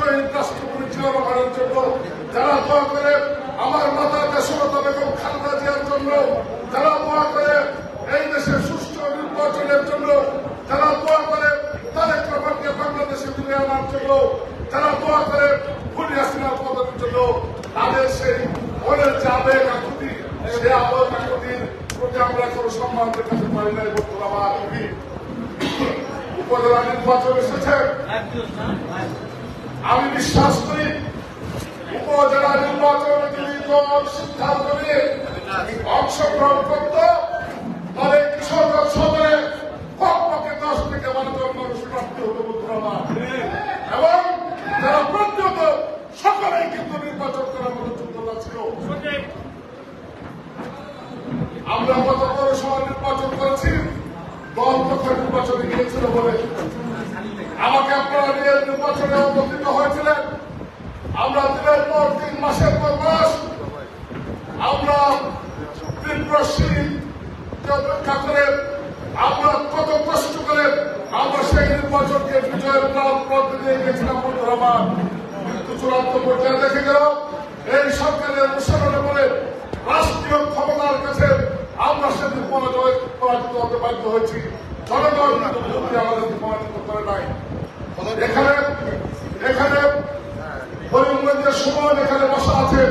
শহীদ রাষ্ট্রপতি জিয়াউর রহমানের জন্য, যারা দোয়া করে আমার মাতা দেশরতা বেগম খালেদা জিয়ার জন্য, যারা দোয়া করে এই দেশের সুষ্ঠু নির্বাচনের জন্য, যারা দোয়া করে তারেক রহমানকে বাংলাদেশে ফিরে আনার জন্য, যারা দোয়া করে খুনি হাসিনার পতনের জন্য, তাদের সেই মনের যে আবেগ আকুতি, সে আবেগ আকুতির প্রতি আমরা কোনো সম্মান দেখাতে পারি নাই। বন্ধুরা আমার, উপজেলা নির্বাচন এসেছে, আমি বিশ্বাস করি উপজেলা নির্বাচনে যদি দল সিদ্ধান্ত নিয়ে অংশগ্রহণ করত, তাহলে কিশোরগঞ্জ সদরে কমপক্ষে 10 থেকে 12 জন মানুষ প্রাপ্তি হতো। বন্ধুরা আমার, এবং যারা প্রত্যেক সকলেই কিন্তু নির্বাচন করার মতো যোগ্যতা ছিল। আমরা গত পৌরসভা নির্বাচন করেছি, দল তখন নির্বাচনে গিয়েছিল বলে আমাকে আপনারা নিয়ে নির্বাচনে অবতীর্ণ হয়েছিলেন। আমরা দিনের পর 3 মাসের পর মাস আমরা তীব্র শীত অপেক্ষা করে আমরা কত কষ্ট করে আমরা সেই নির্বাচনকে বিজয়ের পথ দিয়ে গেছিলাম। বন্ধুরা আমার, কিন্তু চূড়ান্ত পর্যায়ে দেখে গেল এই সরকারের অনুসরণে বলে রাষ্ট্রীয় ক্ষমতার কাছে আমরা সেদিন পরাজিত হতে বাধ্য হয়েছি। জনগণ আমাদেরকে পরাজিত করে নাই। এখানে করিমগঞ্জের সুমন এখানে বসা আছে,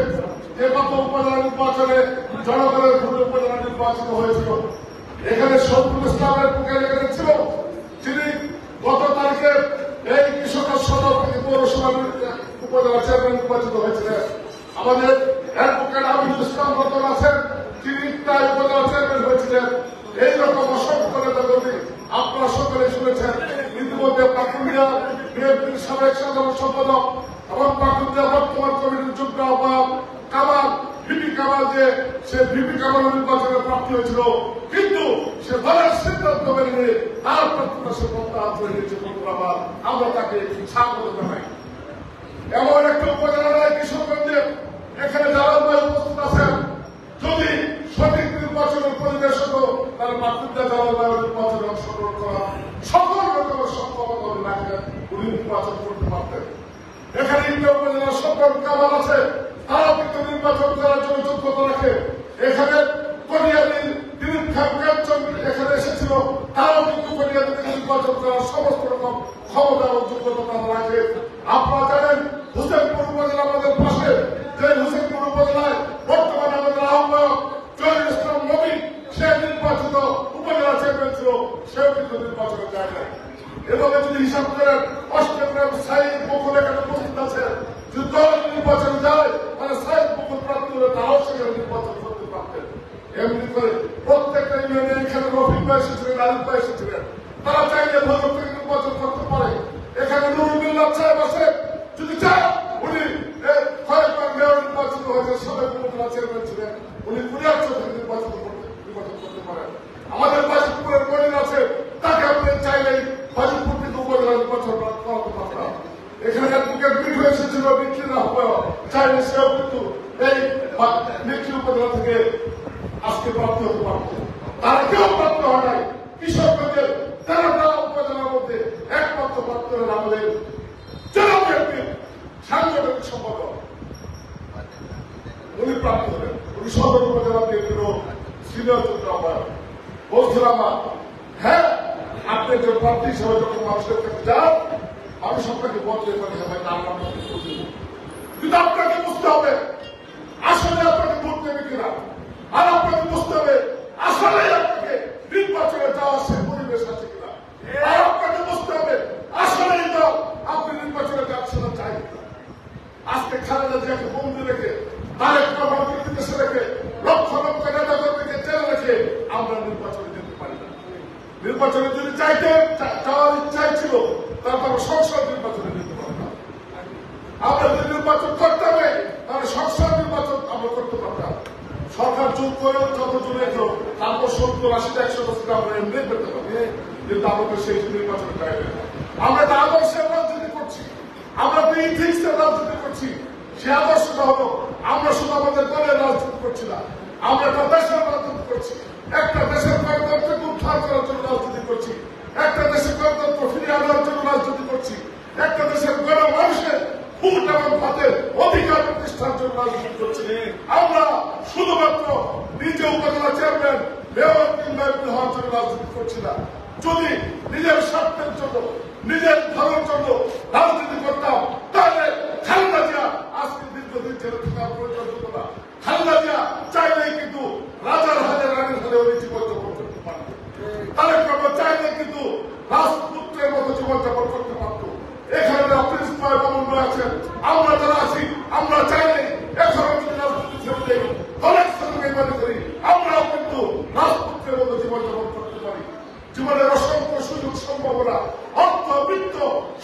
যে গত উপজেলা নির্বাচনে জনগণের ভোটে উপজেলা নির্বাচিত হয়েছিল। এখানে শফিকুল ইসলামের বুকে এখানে ছিল, যিনি গত তারিখে এই কিশোরগঞ্জ সদর পৌরসভা উপজেলা চেয়ারম্যান নির্বাচিত হয়েছিলেন। আমাদের অ্যাডভোকেট আমিনুল ইসলাম রতন আছেন, তিনি প্রায় উপজেলা চেয়ারম্যান হয়েছিলেন। এইরকম অসংখ্য নেতা কর্মী আপনারা সকলে শুনেছেন। ইতিমধ্যে পাকুন্দিয়া বিএনপির সাবেক সাধারণ সম্পাদক এবং পাকুন্দিয়া বর্তমান কমিটির যুগ্ম আহ্বায়ক কামাল, ভিপি কামাল, যে সে ভিপি কামাল নির্বাচনে প্রাপ্তি হয়েছিল, কিন্তু সে দলের সিদ্ধান্ত মেনে নিয়ে তার প্রার্থনা সে প্রত্যাহার করে নিয়েছে। আমরা তাকে স্বাগত জানাই। এমন একটা উপজেলা নয় কিশোরগঞ্জে, এখানে যারা উপস্থিত আছেন, যদি সঠিক নির্বাচনের পরিবেশ হতো তাহলে পাকুন্দিয়া জেলা নির্বাচনে অংশগ্রহণ করা সকল রকমের সম্ভাবনা রাখেন, উনি নির্বাচন করতে পারতেন। এখানে ইন্ডিয়া উপজেলার সকল কামাল আছে, তারাও কিন্তু নির্বাচন করার জন্য যোগ্যতা রাখে। এখানে কনিয়াদির দিলীপ খান এখানে এসেছিল, তারাও কিন্তু কনিয়াদিকে নির্বাচন করার সমস্ত রকম ক্ষমতা ও যোগ্যতা তারা রাখে। আপনারা জানেন হুসেনপুর উপজেলা আমাদের পাশে, যে হুসেনপুর উপজেলায় বর্তমানে আমাদের আহ্বায়ক জহির ইসলাম নবী, সে নির্বাচিত উপজেলা চেয়ারম্যান ছিল, সেও কিন্তু নির্বাচনে যায় নাই। এভাবে যদি হিসাব করেন অষ্টগ্রাম সাইদ বকুল এখানে উপস্থিত আছে, যদি দল নির্বাচনে যায় তাহলে সাইদ বকুল প্রাপ্তি হলে তারাও সেখানে নির্বাচন করতে পারতেন। এমনি করে প্রত্যেকটা ইউনিয়নে এখানে রফিক ভাই এসেছিলেন, আরিফ ভাই এসেছিলেন, তারা চাইলে ভোট থেকে নির্বাচন করতে পারে। এখানে নুরুল্লাহ সাহেব আছে, যদি চায় উনি কয়েকবার মেয়র নির্বাচিত হয়েছে, সাবেক উপজেলা চেয়ারম্যান ছিলেন, উনি কুড়িয়ার থেকে নির্বাচন করতে পারেন। আমাদের বাজিতপুরের মনির আছে, তাকে আপনি চাইলেই বাজিতপুর থেকে উপজেলা নির্বাচন করাতে পারবেন। এখানে অ্যাডভোকেট বিক্রি এসেছিল, বিক্রির আহ্বায়ক, চাইলে সেও কিন্তু এই বিক্রি উপজেলা থেকে আজকে প্রাপ্ত হতে পারত। তারা কেউ প্রাপ্ত হয় নাই। কৃষকদের 13টা উপজেলার মধ্যে একমাত্র প্রাপ্ত হলেন আমাদের জেলা বিএনপির সাংগঠনিক সম্পাদক, উনি প্রাপ্ত হলেন। উনি সদর উপজেলা বিএনপির সিনিয়র যুগ্ম আহ্বায়ক। বলছিলাম হ্যাঁ, আপনি যে প্রার্থী হিসেবে যখন মানুষের কাছে যান, আমি সবটাকে বলতে পারি ভাই নাম কিন্তু আপনাকে বুঝতে হবে আসলে আপনাকে ভোট দেবে কিনা, আর আপনাকে বুঝতে হবে আসলে আপনাকে নির্বাচনে যাওয়া সে পরিবেশ আছে কিনা, আর আপনাকে বুঝতে হবে আসলে আপনি নির্বাচনে যাচ্ছেন না চাই কিনা। আজকে খালেদা জিয়াকে বন্দি রেখে, তারেক রহমানকে বিদেশে রেখে, লক্ষ লক্ষ নেতা কর্মীকে জেলে রেখে আমরা নির্বাচনে যেতে পারি না। নির্বাচনে যদি যাওয়ার ইচ্ছা ছিল তাহলে আমরা সংসদ নির্বাচনে যেতে পারতাম। আমরা যদি নির্বাচন করতে হবে তাহলে সংসদ নির্বাচন আমরা করতে পারতাম। সরকার চুপ করেও যত চলে গেল, তারপর 70-80-100% আমরা এমনি পেতে পারি, কিন্তু আমাদের সেই নির্বাচন চাই না। আমরা তো আদর্শের রাজনীতি করছি, আমরা তো ইথিক্সের রাজনীতি করছি। সে আদর্শটা হলো আমরা শুধু আমাদের দলের রাজনীতি করছি না, আমরা একটা দেশের রাজনীতি করছি, একটা দেশের গণতন্ত্রকে উদ্ধার করার জন্য রাজনীতি করছি, একটা দেশের গণতন্ত্র ফিরিয়ে আনার জন্য রাজনীতি করছি, একটা দেশের গণ মানুষের প্রতিষ্ঠার জন্য রাজনীতি করছি। আমরা শুধুমাত্র নিজে উপজেলা চেয়ারম্যান মেয়র কিংবা এমপি হওয়ার জন্য রাজনীতি করছি না। যদি নিজের স্বার্থের জন্য নিজের ভালোর জন্য রাজনীতি করতাম তাহলে খালেদা জিয়া আজকে দীর্ঘদিন জেলে থাকার প্রয়োজন হতো না। খালেদা জিয়া চাইলেই কিন্তু রাজার হাতে রানীর হাতে উনি জীবনযাপন করতে পারত। তারেক রহমান চাইলে কিন্তু রাজপুত্রের মতো জীবনযাপন করতে পারত। এখানে প্রিন্স ভাই মামুন ভাই আছেন, আমরা যারা আছি আমরা চাইলে এখনো যদি রাজনীতি ছেড়ে দেই দলের সঙ্গে মনে করি আমরাও কিন্তু রাজপুত্রের মতো জীবনযাপন করতে পারি। জীবনের অসংখ্য সুযোগ সম্ভাবনা, অর্থ, বৃত্ত,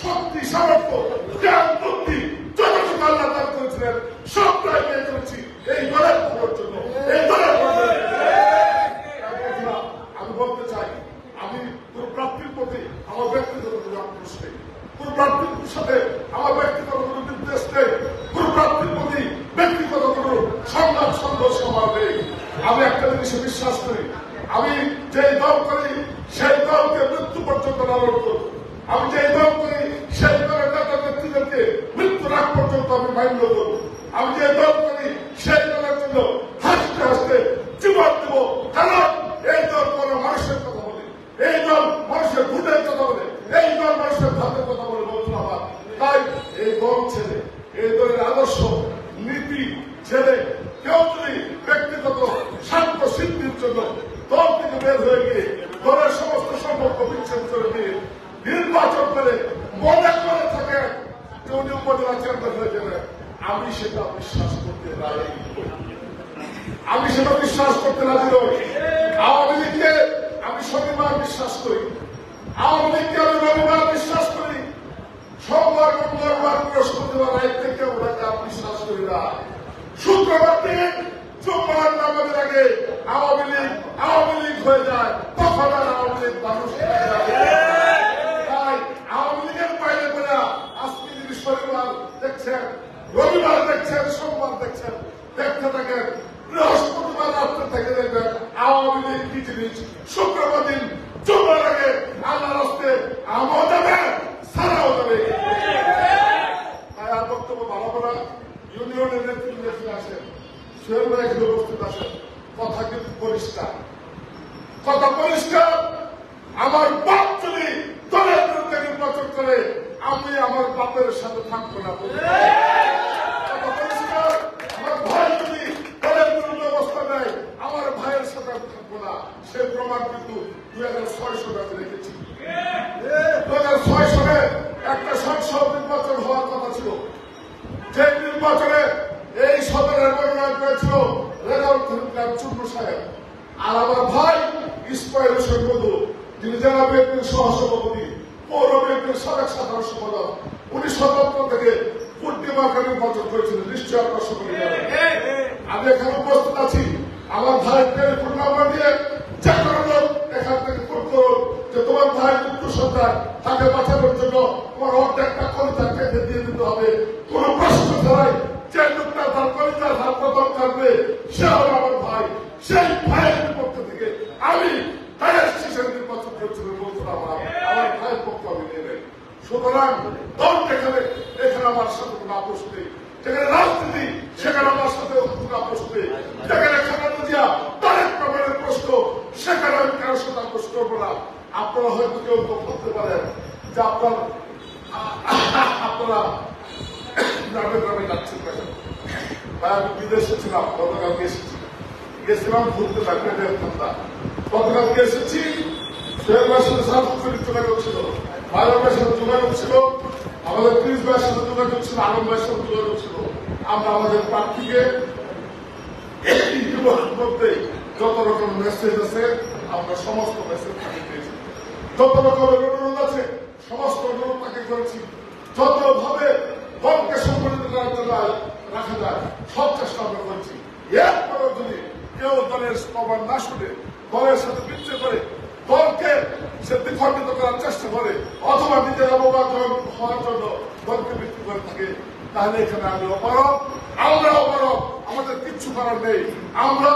শক্তি, সামর্থ্য, জ্ঞান, বুদ্ধি যতটুকু আল্লাহ দান করেছিলেন সবটাই পেয়ে চলেছি এই দলের ভালোর জন্য, এই দলের আমি বলতে চাই আমি কোন প্রার্থীর প্রতি আমার ব্যক্তিগত কোনো আক্রোশ নেই, কোন প্রার্থীর সাথে আমার ব্যক্তিগত কোনো নির্দেশ নেই, কোন প্রার্থীর প্রতি ব্যক্তিগত কোনো সংঘাত সংঘর্ষ আমার নেই। আমি একটা জিনিসে বিশ্বাস করি, আমি যেই দল করি সেই দলকে মৃত্যু পর্যন্ত লালন করব। আমি যেই দল করি সেই দলের নেতা নেত্রীদেরকে মৃত্যুর আগ পর্যন্ত আমি মান্য করব। আমি যে দল করি সেই দলের জন্য হাসতে হাসতে জীবন দেব। কারণ এই দল কোনো মানুষের কথা বলে, এই দল মানুষের ভোটের কথা বলে, এই দল মানুষের ভাতের কথা বলে বলতো আমার। তাই এই দল ছেড়ে এই দলের আদর্শ নীতি ছেড়ে কেউ যদি ব্যক্তিগত স্বার্থ সিদ্ধির জন্য দল থেকে বের হয়ে গিয়ে দলের সমস্ত সম্পর্ক বিচ্ছেদ করে দিয়ে নির্বাচন করে মনে করে থাকে যে উনি উপজেলা চেয়ারম্যান হয়ে যাবেন, আমি সেটা বিশ্বাস করতে রাজি। আমি সেটা বিশ্বাস করতে রাজি নই। আওয়ামী লীগকে আমি শনিবার বিশ্বাস করি, আওয়ামী লীগকে আমি রবিবার বিশ্বাস করি, সোমবার, মঙ্গলবার, বৃহস্পতিবার রাত থেকে ওনাকে আমি বিশ্বাস করি না। শুক্রবার দিন জুম্মার নামাজের আগে আওয়ামী লীগ হয়ে যায়, তখন আর আওয়ামী লীগ মানুষ। তাই আওয়ামী লীগের বাইরে করে আজকে যদি শনিবার দেখছেন, রবিবার দেখছেন, সোমবার দেখছেন, দেখতে থাকেন, বৃহস্পতিবার রাত্রে থেকে দেখবেন আওয়ামী লীগ কি জিনিস। শুক্রবার দিন জুম্মার আগে আল্লাহর হস্তে আমও যাবে, সারাও যাবে। তাই আর বক্তব্য বাড়াবো না। ইউনিয়নের নেতৃত্বে আসেন, সোহেল ভাই এখানে উপস্থিত আছেন, কথা কিন্তু পরিষ্কার, কথা পরিষ্কার। আমার বাপ যদি দলের বিরুদ্ধে নির্বাচন করে আমি আমার বাপের সাথে থাকবো না। কথা পরিষ্কার। আমার ভাই যদি দলের বিরুদ্ধে অবস্থা নেয় আমার ভাইয়ের সাথে আমি থাকবো না। সে প্রমাণ কিন্তু 2006 সালে আমি রেখেছি। 2006 সালে একটা সংসদ নির্বাচন হওয়ার কথা ছিল, যে নির্বাচনে এই সদরের মনোনয়ন পেয়েছিল রেজাউল করিম চুন্নু সাহেব। আর আমার ভাই ইসমাইল হোসেন মধু, যিনি জেলা বিএনপির সহসভাপতি, পৌর বিএনপির সাবেক সাধারণ সম্পাদক, উনি স্বতন্ত্র থেকে পূর্ণিমাকে নির্বাচন করেছিলেন। নিশ্চয় আপনার সকলে জানেন। আমি এখানে উপস্থিত আছি, আমার ভাই টেলিফোন নাম্বার দিয়ে যে কোনো লোক এখান থেকে ফোন করুন যে তোমার ভাই মৃত্যু সন্তান, তাকে বাঁচানোর জন্য তোমার অর্ধেকটা কলিতা কেটে দিয়ে দিতে হবে। কোন প্রশ্ন ছাড়াই যে লোকটা তার কলিতার হাত প্রদান করবে সে হল আমার ভাই। সেই ভাইয়ের বিপক্ষ থেকে আমি ভাইয়ের শীষের নির্বাচন করেছিলাম বলছিলাম আমার ভাইয়ের পক্ষ আমি নেবেন। সুতরাং দল যেখানে এখানে আমার সাথে কোনো আপোষ নেই, যেখানে রাজনীতি সেখানে আমার সাথে কোনো আপোষ নেই, যেখানে খালেদা জিয়া তারেক রহমানের প্রশ্ন সেখানে আমি কারোর সাথে আপোষ করবো না। আপনারা হয়তো কেউ ভাবতে পারেন যে আপনারা গ্রামে গ্রামে যাচ্ছেন কেন? ভাই আমি বিদেশে ছিলাম, গতকালকে এসেছি, গেছিলাম ঘুরতে থাকতে ঠান্ডা। গতকালকে এসেছি, সোহেল ভাইয়ের সাথে সাংস্কৃতিক যোগাযোগ ছিল, ভাইয়ের ভাইয়ের সাথে যোগাযোগ ছিল, আমাদের প্রিন্স ভাইয়ের সাথে যোগাযোগ ছিল, আলম ভাইয়ের সাথে যোগাযোগ ছিল। আমরা আমাদের প্রার্থীকে মধ্যে যত রকম মেসেজ আছে আমরা সমস্ত মেসেজ তাকে পেয়েছি, যত রকমের অনুরোধ আছে সমস্ত অনুরোধ তাকে করেছি। যতভাবে দলকে সংগঠিত করার জন্য রাখা যায় সব চেষ্টা আমরা করছি। এরপরেও যদি কেউ দলের প্রমাণ না শুনে দলের সাথে বিচ্ছেদ করে দলকে সে দ্বিখণ্ডিত করার চেষ্টা করে অথবা নিজের অবমানন হওয়ার জন্য দলকে বিক্রি করে থাকে, তাহলে এখানে আমি অপারক, আমরা অপারক, আমাদের কিচ্ছু করার নেই। আমরা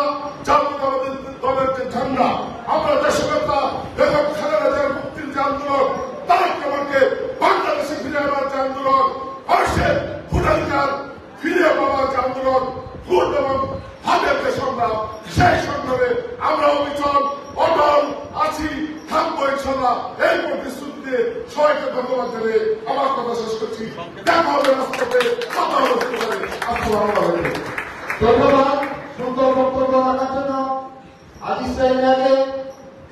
জাতীয়তাবাদী দলের যে ঝান্ডা, আমরা দেশনেতা বেগম খালেদা জিয়ার মুক্তির যে আন্দোলন, তারেক রহমানকে বাংলাদেশে ফিরে আনার যে আন্দোলন, মানুষের ভোটাধিকার ফিরে পাওয়ার যে আন্দোলন, দিচ্ছি। দেখা হবে রাস্তাতে, কথা হবে রাস্তাতে। আসসালামু আলাইকুম। ধন্যবাদ সুন্দর বক্তব্য রাখার জন্য। আজিজ সাহেবকে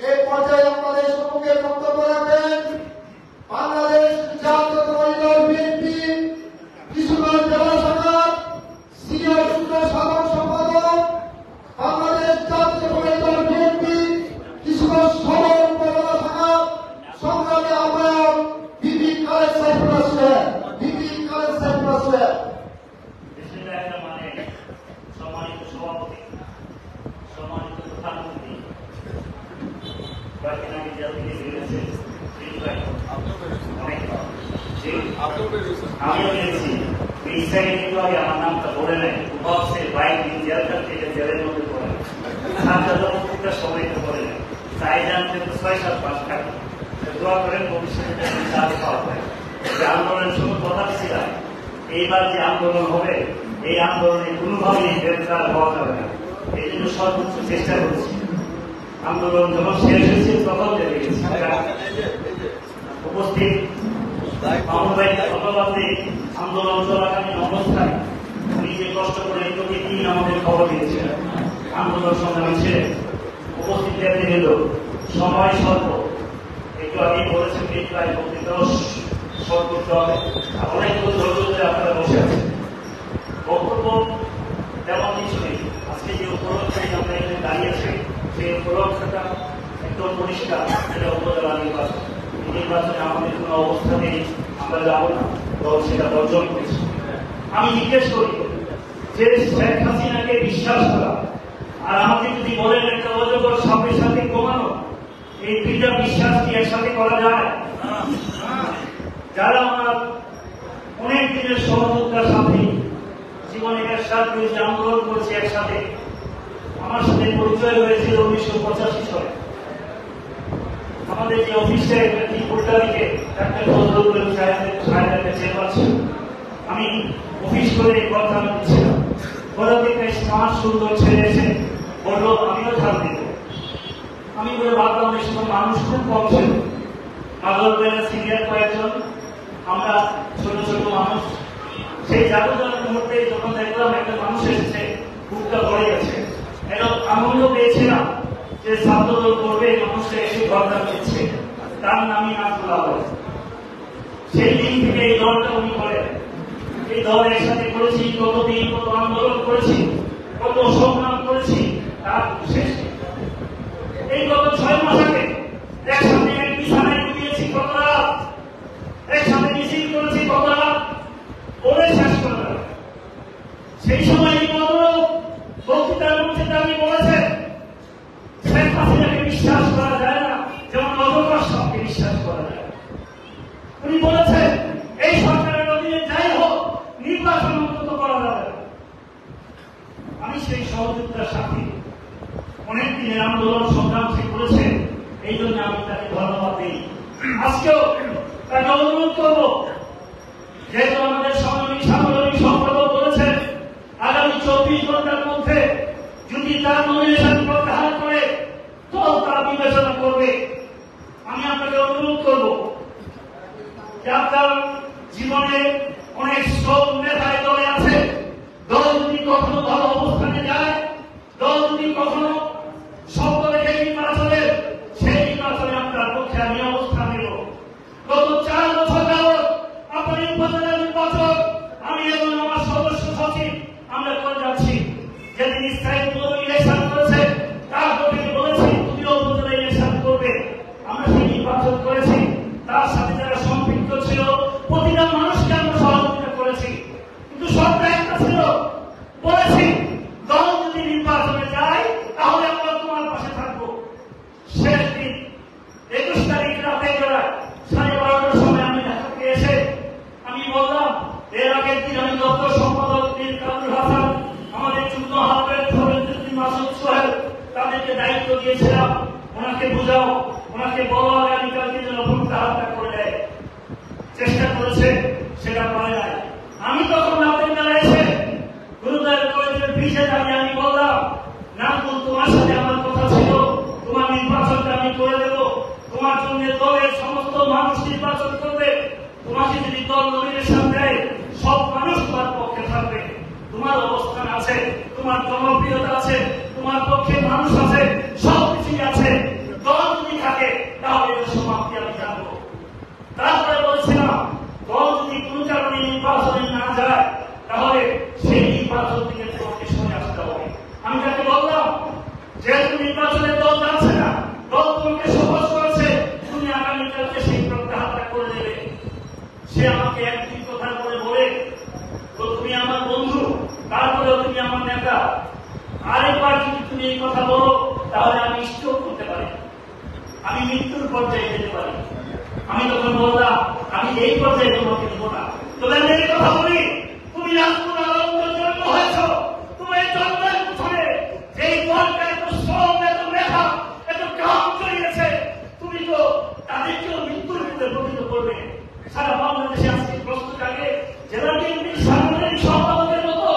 এই পর্যায়ে আপনাদের সম্মুখে বক্তব্য রাখবেন বাংলাদেশ জাতীয়তাবাদী দল বিএনপি কিশোরগঞ্জ জেলা শাখার সিনিয়র যুগ্ম সাধারণ সম্পাদক, বাংলাদেশ জাতীয়তাবাদী দল বিএনপি কিশোরগঞ্জ সদর উপজেলা শাখার সংগ্রামী আহ্বায়ক বিপি খালেদ সাইফুল্লাহ সাহেব। সম্মানিত সভাপতি, সম্মানিত প্রধানমন্ত্রী, কয়েকদিন আগে জেল থেকে বেরিয়েছে আমিও বেরিয়েছি। 20 সেকেন্ড কিন্তু আগে আমার নামটা বলে নেয় বক্সের বাইক নিয়ে জেলটা থেকে জেলের মধ্যে পড়ে প্রত্যেকটা সময়টা করে নেয়। তাই জানতে তো 6-7 মাস থাকে। দোয়া করেন ভবিষ্যতে পাওয়া যায়। যে আন্দোলনের সময় কথা ছিলাম এইবার যে আন্দোলন হবে এই আন্দোলনে কোনোভাবেই গ্রেফতার হওয়া যাবে না। এই জন্য সর্বোচ্চ চেষ্টা করছি। আন্দোলন যখন শেষ হয়েছে তখন জেনে গেছি। উপস্থিত ধন্যবাদে আন্দোলন চলাকালীন অবস্থায় নিজে কষ্ট করে প্রতিদিন আমাদের খবর দিয়েছে। আন্দোলন সংগ্রামী ছিলেন উপস্থিত ব্যক্তিবৃন্দ, সময় স্বল্প, একটু আগে বলেছেন প্রায় বক্তৃতা শর্ট করতে হবে। অনেকগুলো ধৈর্য ধরে আপনারা বসে আছেন। বক্তব্য তেমন কিছু নেই। আজকে যে উপলক্ষে আমরা এখানে দাঁড়িয়েছি সেই উপলক্ষটা একদম পরিষ্কার। সেটা উপজেলা নির্বাচন। এই নির্বাচনে আমাদের কোনো অবস্থাতেই আমরা যাব না, দল সেটা বর্জন করেছি। আমি জিজ্ঞেস করি যে শেখ হাসিনাকে বিশ্বাস করা আর আমাকে যদি বলেন একটা অজগর সাপের সাথে কমানো, এই দুইটা বিশ্বাস কি একসাথে করা যায়? যারা আমার অনেক দিনের সহযোগিতার সাথে জীবনে একসাথে আন্দোলন করেছে, একসাথে আমার সাথে পরিচয় হয়েছিল 1985 সালে। আমাদের যে অফিসে দিকে একটা ফজলুল সাহেবের চেম্বার ছিল। আমি অফিস করে কথা দিচ্ছিলাম। কোথা থেকে স্মার্ট সুন্দর ছেলে এসে বললো আমিও ঝাল দিব। আমি বলে ভাবলাম এই সময় মানুষ খুব কম ছিল। মাদকের সিনিয়র কয়েকজন, আমরা ছোট ছোট মানুষ। সেই জাদুঘরের মুহূর্তে যখন দেখলাম একটা মানুষ এসেছে, বুকটা ভরে গেছে। এরকম আনন্দ পেয়েছিলাম যে ছাত্রদল করবে মানুষটা এসে ঘরটা দিচ্ছে। তার নামই নাজমুল। সেই দিন থেকে এই দলটা উনি করেন। এই দল একসাথে করেছি, কতদিন কত আন্দোলন করেছি, কত সংগ্রাম করেছি, তার শেষ নেই। এই গত 6 মাস আগে একসাথে এক বিছানায় ঘুমিয়েছি কত রাত, একসাথে মিছিল করেছি কত রাত, ওরে শেষ করে দেয়। সেই সময় এই বক্তৃতার মধ্যে দাবি বলেছে শেখ হাসিনাকে বিশ্বাস করা যায় না, যেমন অজগর সাপকে বিশ্বাস করা যায়। উনি বলেছেন এই সরকারের অধীনে যাই হোক নির্বাচন অন্তত করা যাবে। আমি সেই সহযোগিতার সাথে অনেক দিনের আন্দোলন সংগ্রাম সে করেছে, এই জন্য আমি তাকে ধন্যবাদ দিই। আজকেও তাকে অনুরোধ করবো, যেহেতু আমাদের সাংগঠনিক সম্পাদক বলেছেন আগামী 24 ঘন্টার মধ্যে যদি তার নমিনেশন প্রত্যাহার করে তো তার বিবেচনা করবে। আমি আপনাকে অনুরোধ করব যে আপনার জীবনে অনেক সব নেতায় দলে আছে। দল যদি কখনো ভালো অবস্থানে যায়, দল যদি কখনো শব্দ রেখে নির্বাচনে, সেই নির্বাচনে আপনার পক্ষে আমি অবস্থান নেব। গত 4 বছর যাবৎ আপনার উপজেলা নির্বাচন আমি এবং আমার সদস্য সচিব আমরা করে যাচ্ছি। যেদিন স্থায়ী ইলেকশন করেছে তার প্রতি বলেছি তুমিও উপজেলা ইলেকশন করবে। আমরা সেই নির্বাচন করেছি। তার সাথে যারা সম্পৃক্ত ছিল প্রতিটা মানুষকে আমরা সহযোগিতা করেছি। কিন্তু সবটা একটা ছিল, বলেছি দল যদি নির্বাচনে যায় তাহলে আমরা তোমার পাশে থাকবো। শেষ দিন 21 তারিখ রাতে বেলায় 12:30টার সময় আমি ঢাকাতে এসে আমি বললাম, এর আগের দিন আমি দপ্তর সম্পাদক মীর কামরুল হাসান, আমাদের যুগ্ম আহ্বায়ক ফরিদুদ্দিন মাসুদ সোহেল, তাদেরকে দায়িত্ব দিয়েছিলাম ওনাকে বুঝাও, ওনাকে বলো আগামীকালকে যেন প্রত্যাহারটা করে দেয়। চেষ্টা করেছে, সেটা পারে নাই। আমি তখন রাতের বেলা এসে গুরুদার কলেজের ব্রিজে দাঁড়িয়ে আমি বললাম, নাজমুল তোমার সাথে আমার কথা ছিল, তোমার নির্বাচনটা আমি করে দেবো, তোমার জন্য দলের সমস্ত মানুষ নির্বাচন করবে, তোমাকে যদি দল নমিনেশন তোমার জনপ্রিয়তা আছে, তোমার পক্ষে মানুষ আছে, সবকিছুই আছে। দল যদি থাকে তাহলে এর সমাপ্তি আমি জানবো। তারপরে বলছিলাম দল যদি কোনো কারণে নির্বাচনে না যায় তাহলে সেই নির্বাচন থেকে তোমাকে সরে আসতে হবে। আমি তাকে বললাম যেহেতু নির্বাচনের দল যাচ্ছে না, দল তোমাকে সহজ করেছে, তুমি আগামীকালকে সেই প্রত্যাহারটা করে দেবে। সে আমাকে একটি কথা বলে তো তুমি আমার বন্ধু, তারপরেও তুমি আমার নেতা, আরেকবার যদি তুমি এই কথা বলো তাহলে আমি স্ট্রোক করতে পারি, আমি মৃত্যুর পর্যায়ে যেতে পারি। আমি তখন বললাম আমি এই পর্যায়ে তোমাকে দেবো না। তবে আমি এই কথা বলি, তুমি রাজপুর আলমগীর জন্ম হয়েছ, তোমার জন্মের পিছনে যেই দলটা এত শ্রম, এত মেধা, এত কাম চলিয়েছে, তুমি তো তাদেরকেও মৃত্যুর মধ্যে পরিণত করবে। সারা বাংলাদেশে আজকে প্রশ্ন থাকে জেলা বিএনপির সাংগঠনিক সম্পাদকের মতো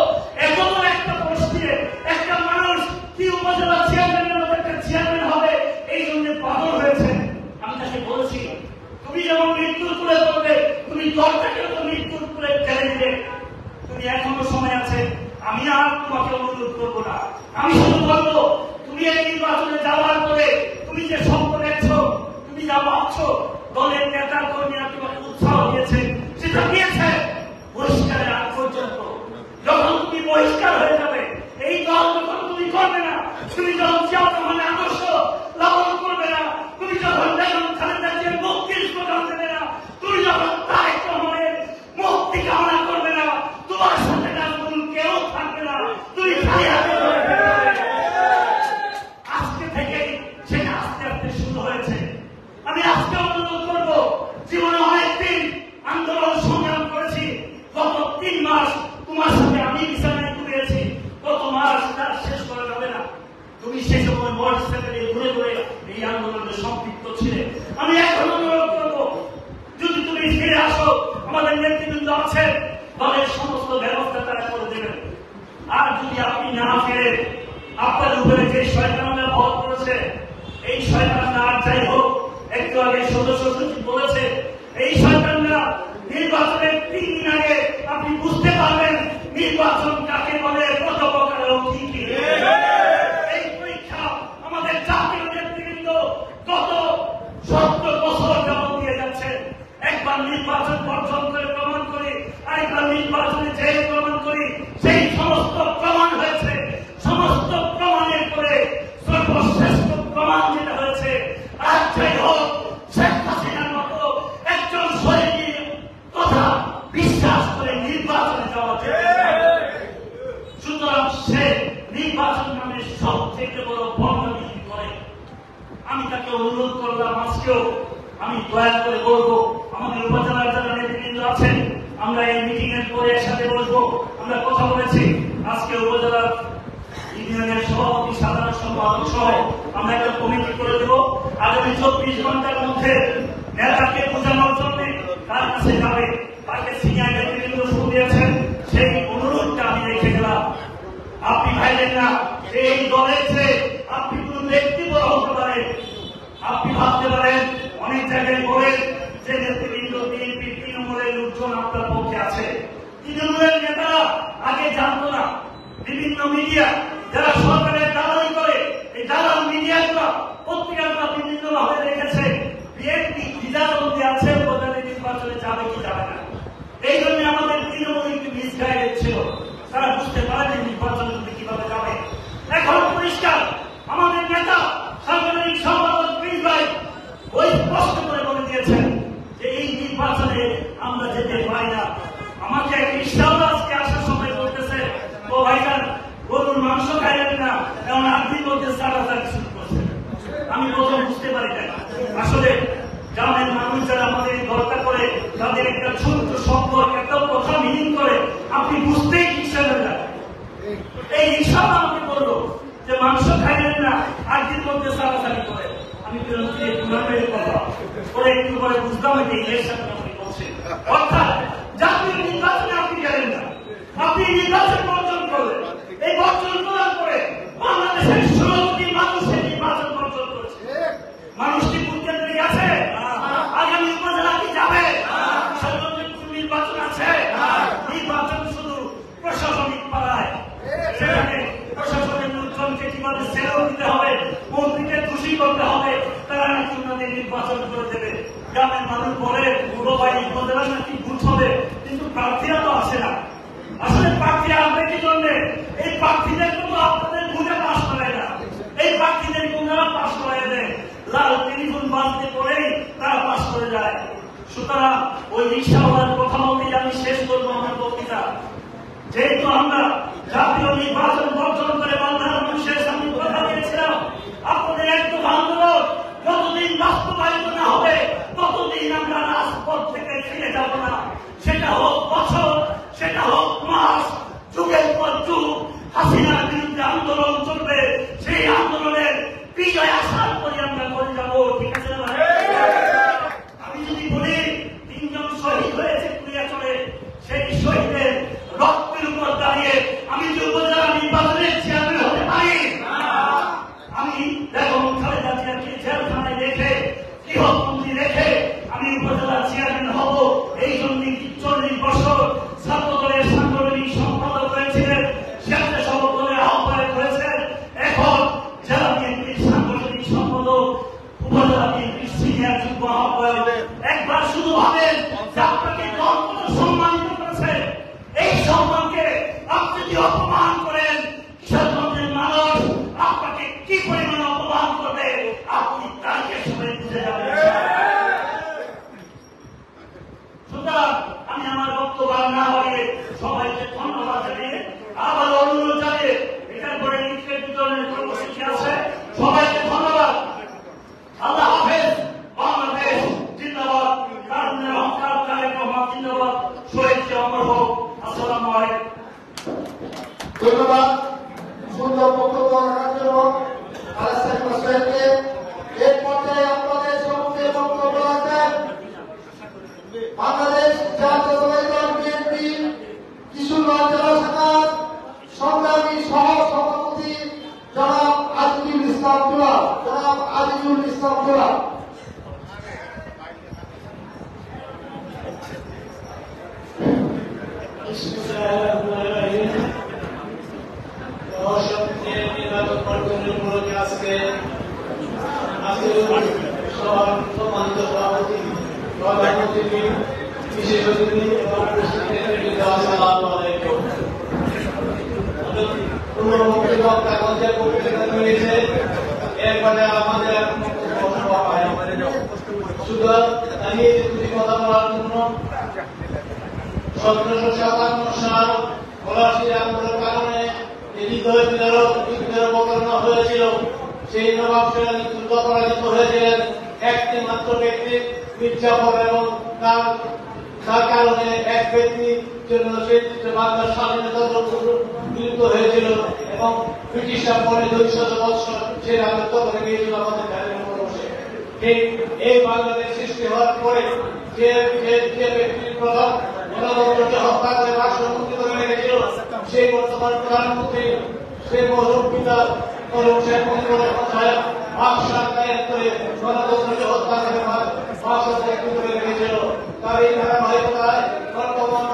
এত বড় একটা পোস্টে একটা মানুষ কি উপজেলা চেয়ারম্যানের মতো একটা চেয়ারম্যান হবে, এই জন্য পাগল হয়েছে। আমি তাকে বলেছি তুমি যেমন মৃত্যুর করে করবে, তুমি দলটাকেও তো মৃত্যুর করে ঠেলে দিবে। তুমি এখনো সময় আছে, আমি আর তোমাকে অনুরোধ করবো না। আমি শুধু বলবো তুমি এই নির্বাচনে যাওয়ার পরে তুমি যে স্বপ্ন দেখছো, তুমি যা ভাবছো, দলের নেতা কর্মীরা তোমাকে উৎসাহ দিয়েছে, সেটা দিয়েছে বহিষ্কারের আগ পর্যন্ত। যখন তুমি বহিষ্কার হয়ে যাবে, এই দল যখন তুমি করবে না, তুমি যখন জিয়াউর রহমানের আদর্শ লালন করবে না, তুমি যখন বেগম খালেদা জিয়ার মুক্তির স্লোগান দেবে না, তুমি যখন তারেক রহমানের মুক্তি কামনা করবে না, তোমার সাথে কেউ থাকবে না, তুমি খালি হাতে আজকে থেকেই সেটা আস্তে আস্তে শুরু হয়েছে। আমি আজকে অনুরোধ করবো, জীবনে অনেকদিন আন্দোলন সংগ্রাম করেছি, গত 3 মাস তোমার সাথে আমি বিছানায় ঘুরেছি, কত মাস তার শেষ করা যাবে না। তুমি সেই সময় মোটরসাইকেলে ঘুরে ঘুরে এই আন্দোলনে সম্পৃক্ত ছিলে। আমি এখন অনুরোধ করবো যদি তুমি ফিরে আসো, আমাদের নেতৃবৃন্দ আছে, দলের সমস্ত ব্যবস্থা তারা করে দেবেন। আর যদি আপনি না ফিরে, আপনার উপরে যে শয়তানরা ভর করেছে, এই শয়তানরা আর যাই হোক, একটু আগে সদস্য সচিব বলেছে, এই শয়তানরা নির্বাচনের 3 দিন আগে আপনি বুঝতে পারবেন নির্বাচন কাকে বলে, কত প্রকার কি কি। এই পরীক্ষা আমাদের জাতীয় নেতৃবৃন্দ গত 70 বছর যাবত দিয়ে যাচ্ছে। একবার নির্বাচন বর্জন করে প্রমাণ করি, আরেকবার নির্বাচনে যে প্রমাণ করি, সেই সমস্ত প্রমাণ হয়েছে। সমস্ত প্রমাণের পরে সর্বশ্রেষ্ঠ প্রমাণ যেটা হয়েছে, আর যাই হোক শেখ হাসিনার মতো একজন শহীদের কথা বিশ্বাস করে নির্বাচনে যাওয়া যায়। সুতরাং সে নির্বাচন নামে সবথেকে বড় বদনামি করে। আমি তাকে অনুরোধ করলাম আজকেও, আমি দয়া করে বলবো আমাদের উপজেলার যারা নেতৃবৃন্দ আছেন, আমরা এই মিটিং এর পরে একসাথে বসবো। আমরা কথা বলেছি আজকে উপজেলার ইউনিয়নের সভাপতি, সাধারণ সম্পাদক সহ আমরা একটা কমিটি করে দেব। আগামী 24 ঘন্টার মধ্যে নেতাকে বোঝানোর জন্য তার কাছে যাবে, তাকে সিনিয়র নেতৃবৃন্দ শুরু দিয়েছেন, সেই অনুরোধটা আমি রেখে গেলাম। আপনি ভাইলেন না এই দলের যে আপনি কোন ব্যক্তি বড় হতে পারেন, আপনি ভাবতে পারেন অনেক জায়গায় বলেন যে নেতৃবৃন্দ বিএনপি তৃণমূলের লোকজন আপনার পক্ষে আছে। তৃণমূলের নেতারা আগে জানতো না, বিভিন্ন মিডিয়া যারা সরকারের দালালি করে, এই দালাল মিডিয়াগুলো পত্রিকাগুলো বিভিন্ন ভাবে রেখেছে বিএনপি দ্বিধাদ্বন্দ্বে আছে উপজেলা নির্বাচনে যাবে কি যাবে না। এই জন্য আমাদের তৃণমূল একটু মিসগাইডেড ছিল, তারা বুঝতে পারেনি নির্বাচনে কিভাবে যাবে। এখন পরিষ্কার আমাদের নেতা সাংগঠনিক সম্পাদক প্রিন্স ভাই ওই স্পষ্ট করে বলে দিয়েছেন যে এই নির্বাচনে আমরা যেতে পারি না। আমাকে এক রিক্সাওয়ালা আজকে আসার সময় বলতেছে, ও ভাইজান গরুর মাংস খাইলেন না, এমন আর্থিক মধ্যে চাটাচাটি শুরু করছে। আমি প্রথম বুঝতে পারি না, আসলে গ্রামের মানুষ যারা আমাদের দরকার করে তাদের একটা ছোট্ট শব্দ একটা কথা মিনিং করে আপনি বুঝতেই ইচ্ছা না। এই রিক্সাওয়ালা আমাকে বললো যে মাংস খাইলেন না, আর্থিক মধ্যে চাটাচাটি করে। আমি কথা পরে একটু পরে বুঝলাম যে ইলেকশন বলছে, অর্থাৎ জাতীয় নির্বাচনে আপনি গেলেন না, আপনি নির্বাচন বর্জন করলেন। এই বর্জন করার পরে বাংলাদেশের 16 কোটি মানুষের নির্বাচন বর্জন করেছে। মানুষটি বুঝতে পেরে গেছে আগামী উপজেলা কি যাবে, নির্বাচন আছে, নির্বাচন শুধু প্রশাসনিক পাড়ায়, সেখানে তাদের ছেড়েও দিতে হবে, মন্ত্রীকে খুশি করতে হবে, তারা নাকি ওনাদের নির্বাচন করে দেবে। গ্রামের মানুষ বলে পুরোবাই উপজেলা নাকি ভোট হবে, কিন্তু প্রার্থীরা তো আসে না। আসলে প্রার্থীরা আসবে কি জন্য? এই প্রার্থীদের তো আপনাদের ভোটে পাশ করায় না, এই প্রার্থীদের ওনারা পাশ করায় দেয়, লাল টেলিফোন বাজতে পরেই তারা পাশ করে যায়। সুতরাং ওই রিক্সাওয়ালার কথা মতেই আমি শেষ করবো আমার বক্তৃতা। যেহেতু আমরা জাতীয় নির্বাচন বর্জন করে বাংলার মানুষের সামনে কথা দিয়েছিলাম, আপনাদের একদম আন্দোলন যতদিন বাস্তবায়িত না হবে ততদিন আমরা রাজপথ থেকে ফিরে যাব না। সেটা হোক বছর, সেটা হোক মাস, যুগের পর যুগ হাসিনার বিরুদ্ধে আন্দোলন চলবে। সেই আন্দোলনের বিজয় আসার পরে আমরা করে যাবো। ঠিক আছে না? আমি যদি বলি 3 জন শহীদ হয়েছে কুড়িয়াচরে, সেই শহীদের রক্তের উপর দাঁড়িয়ে আমি যে উপজেলা নির্বাচনের চেয়ারম্যান হতে পারি? আমি বেগম খালেদা জিয়াকে জেলখানায় রেখে, গৃহবন্দী রেখে আমি উপজেলা চেয়ারম্যান হব। এই জন্য 40 বছর ছাত্রদলের সাংগঠনিক সম্পাদক হয়েছিলেন, স্বেচ্ছাসেবক দলের আহ্বায়ক হয়েছেন, এখন জেলা বিএনপির সাংগঠনিক সম্পাদক, উপজেলা বিএনপির সিনিয়র যুগ্ম আহ্বায়ক। একবার শুধু ভাবেন যে আপনাকে দল কত সম্মানিত করেছে। এই সম্মানকে আপনি যদি অপমান করেন, কিশোরগঞ্জের মানুষ আপনাকে কি পরিমাণে অপমান করবে আপনি তাকে সবাই বুঝে যাবেন। সুতরাং আমি আমার বক্তব্য না বাড়িয়ে সবাইকে ধন্যবাদ জানিয়ে আবার অনুরোধ জানিয়ে এটার পরে নিশ্চয় বিতরণের কর্মসূচি আছে। সবাইকে ধন্যবাদ। আল্লাহ হাফেজ। বাংলাদেশ জিন্দাবাদ। কারণের অহংকার তারেক রহমান জিন্দাবাদ। শহীদ অমর হোক। আসসালামু আলাইকুম। ধন্যবাদ সুন্দর বক্তব্য রাখার জন্য আলাস্তার হোসেনকে। এর পর্যায়ে আপনাদের সম্মুখে বক্তব্য রাখবেন বাংলাদেশ জাতীয়তাবাদী দল বিএনপি কিশোরগঞ্জ জেলা শাখার সংগ্রামী সহ সভাপতি জনাব আজিজুল ইসলাম দুলাল। জনাব আজিজুল ইসলাম দুলাল। সম্মানিত সভাপতি, প্রধান অতিথি, বিশেষ অতিথি এবং আসসালামু আলাইকুম। পূর্ববর্তী বক্তা মঞ্চের বক্তৃতা রয়েছে, এরপরে আমাদের সভা হয়। সুতরাং আমি দুটি কথা বলার জন্য 1757 সাল পলাশীর আন্দোলনের কারণে যে হৃদয় বিতরণ হয়েছিল, সেই নবাব সিরাজ যুদ্ধ পরাজিত হয়েছিলেন একটি মাত্র ব্যক্তি মির্জাফর, এবং তার কারণে এক ব্যক্তির জন্য সেই বাংলার স্বাধীনতা বিলুপ্ত হয়েছিল এবং ব্রিটিশরা পরে 200 বছর সে রাজত্ব করে গিয়েছিল আমাদের ভারতবর্ষে। এই বাংলাদেশ সৃষ্টি হওয়ার পরে যে ব্যক্তির প্রথম গণতন্ত্রকে হত্যা করে রাষ্ট্রপতি করে রেখেছিল, সেই বর্তমান প্রধানমন্ত্রী, সেই মরহুম পিতা এবং শেখ মুজিবুর রহমান সাহেব গণতন্ত্রকে হত্যা করে করে রেখেছিল। তার এই ধারাবাহিকতায় বর্তমান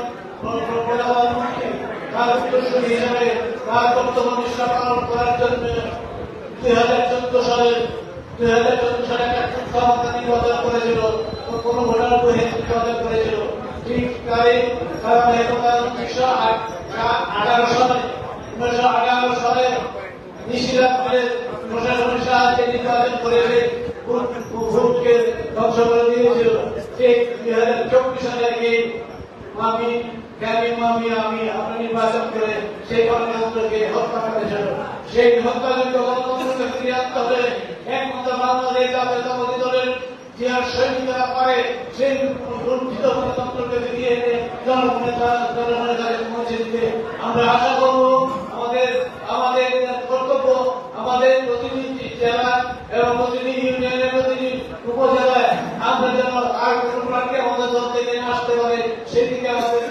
প্রধানমন্ত্রী তার উত্তরসূরি হিসেবে তার বর্তমান নিষ্ঠা পালন করার জন্য 2014 সালে ক্ষমতা নির্বাচন করেছিল, কোনো ভোটার নির্বাচন করেছিল। ঠিক তারই ধারাবাহিকতায় 1918 সালে নিশিরাজপুরে প্রশাসনের সাহায্যে নির্বাচন করে ভোটকে ধ্বংস করে দিয়েছিল। ঠিক 2024 সালে আমি নির্বাচন করে সেই গণতন্ত্রকে হত্যা করেছিল। সেই হত্যাযোগ্য গণতন্ত্রকে ফিরিয়ে আনতে হলে একমাত্র বাংলাদেশ জাতীয়তাবাদী দলের যে আর সৈনিকরা পারে সেই লুণ্ঠিত গণতন্ত্রকে ফিরিয়ে এনে জনগণের কাছে পৌঁছে দিতে আমরা আশা করব। আমাদের কর্তব্য, আমাদের প্রতিনিধি জেলা এবং প্রতিটি ইউনিয়নের প্রতিটি উপজেলায় আমরা যেন আর কোন প্রাণকে আমাদের দল থেকে আসতে পারে সেদিকে আমাদের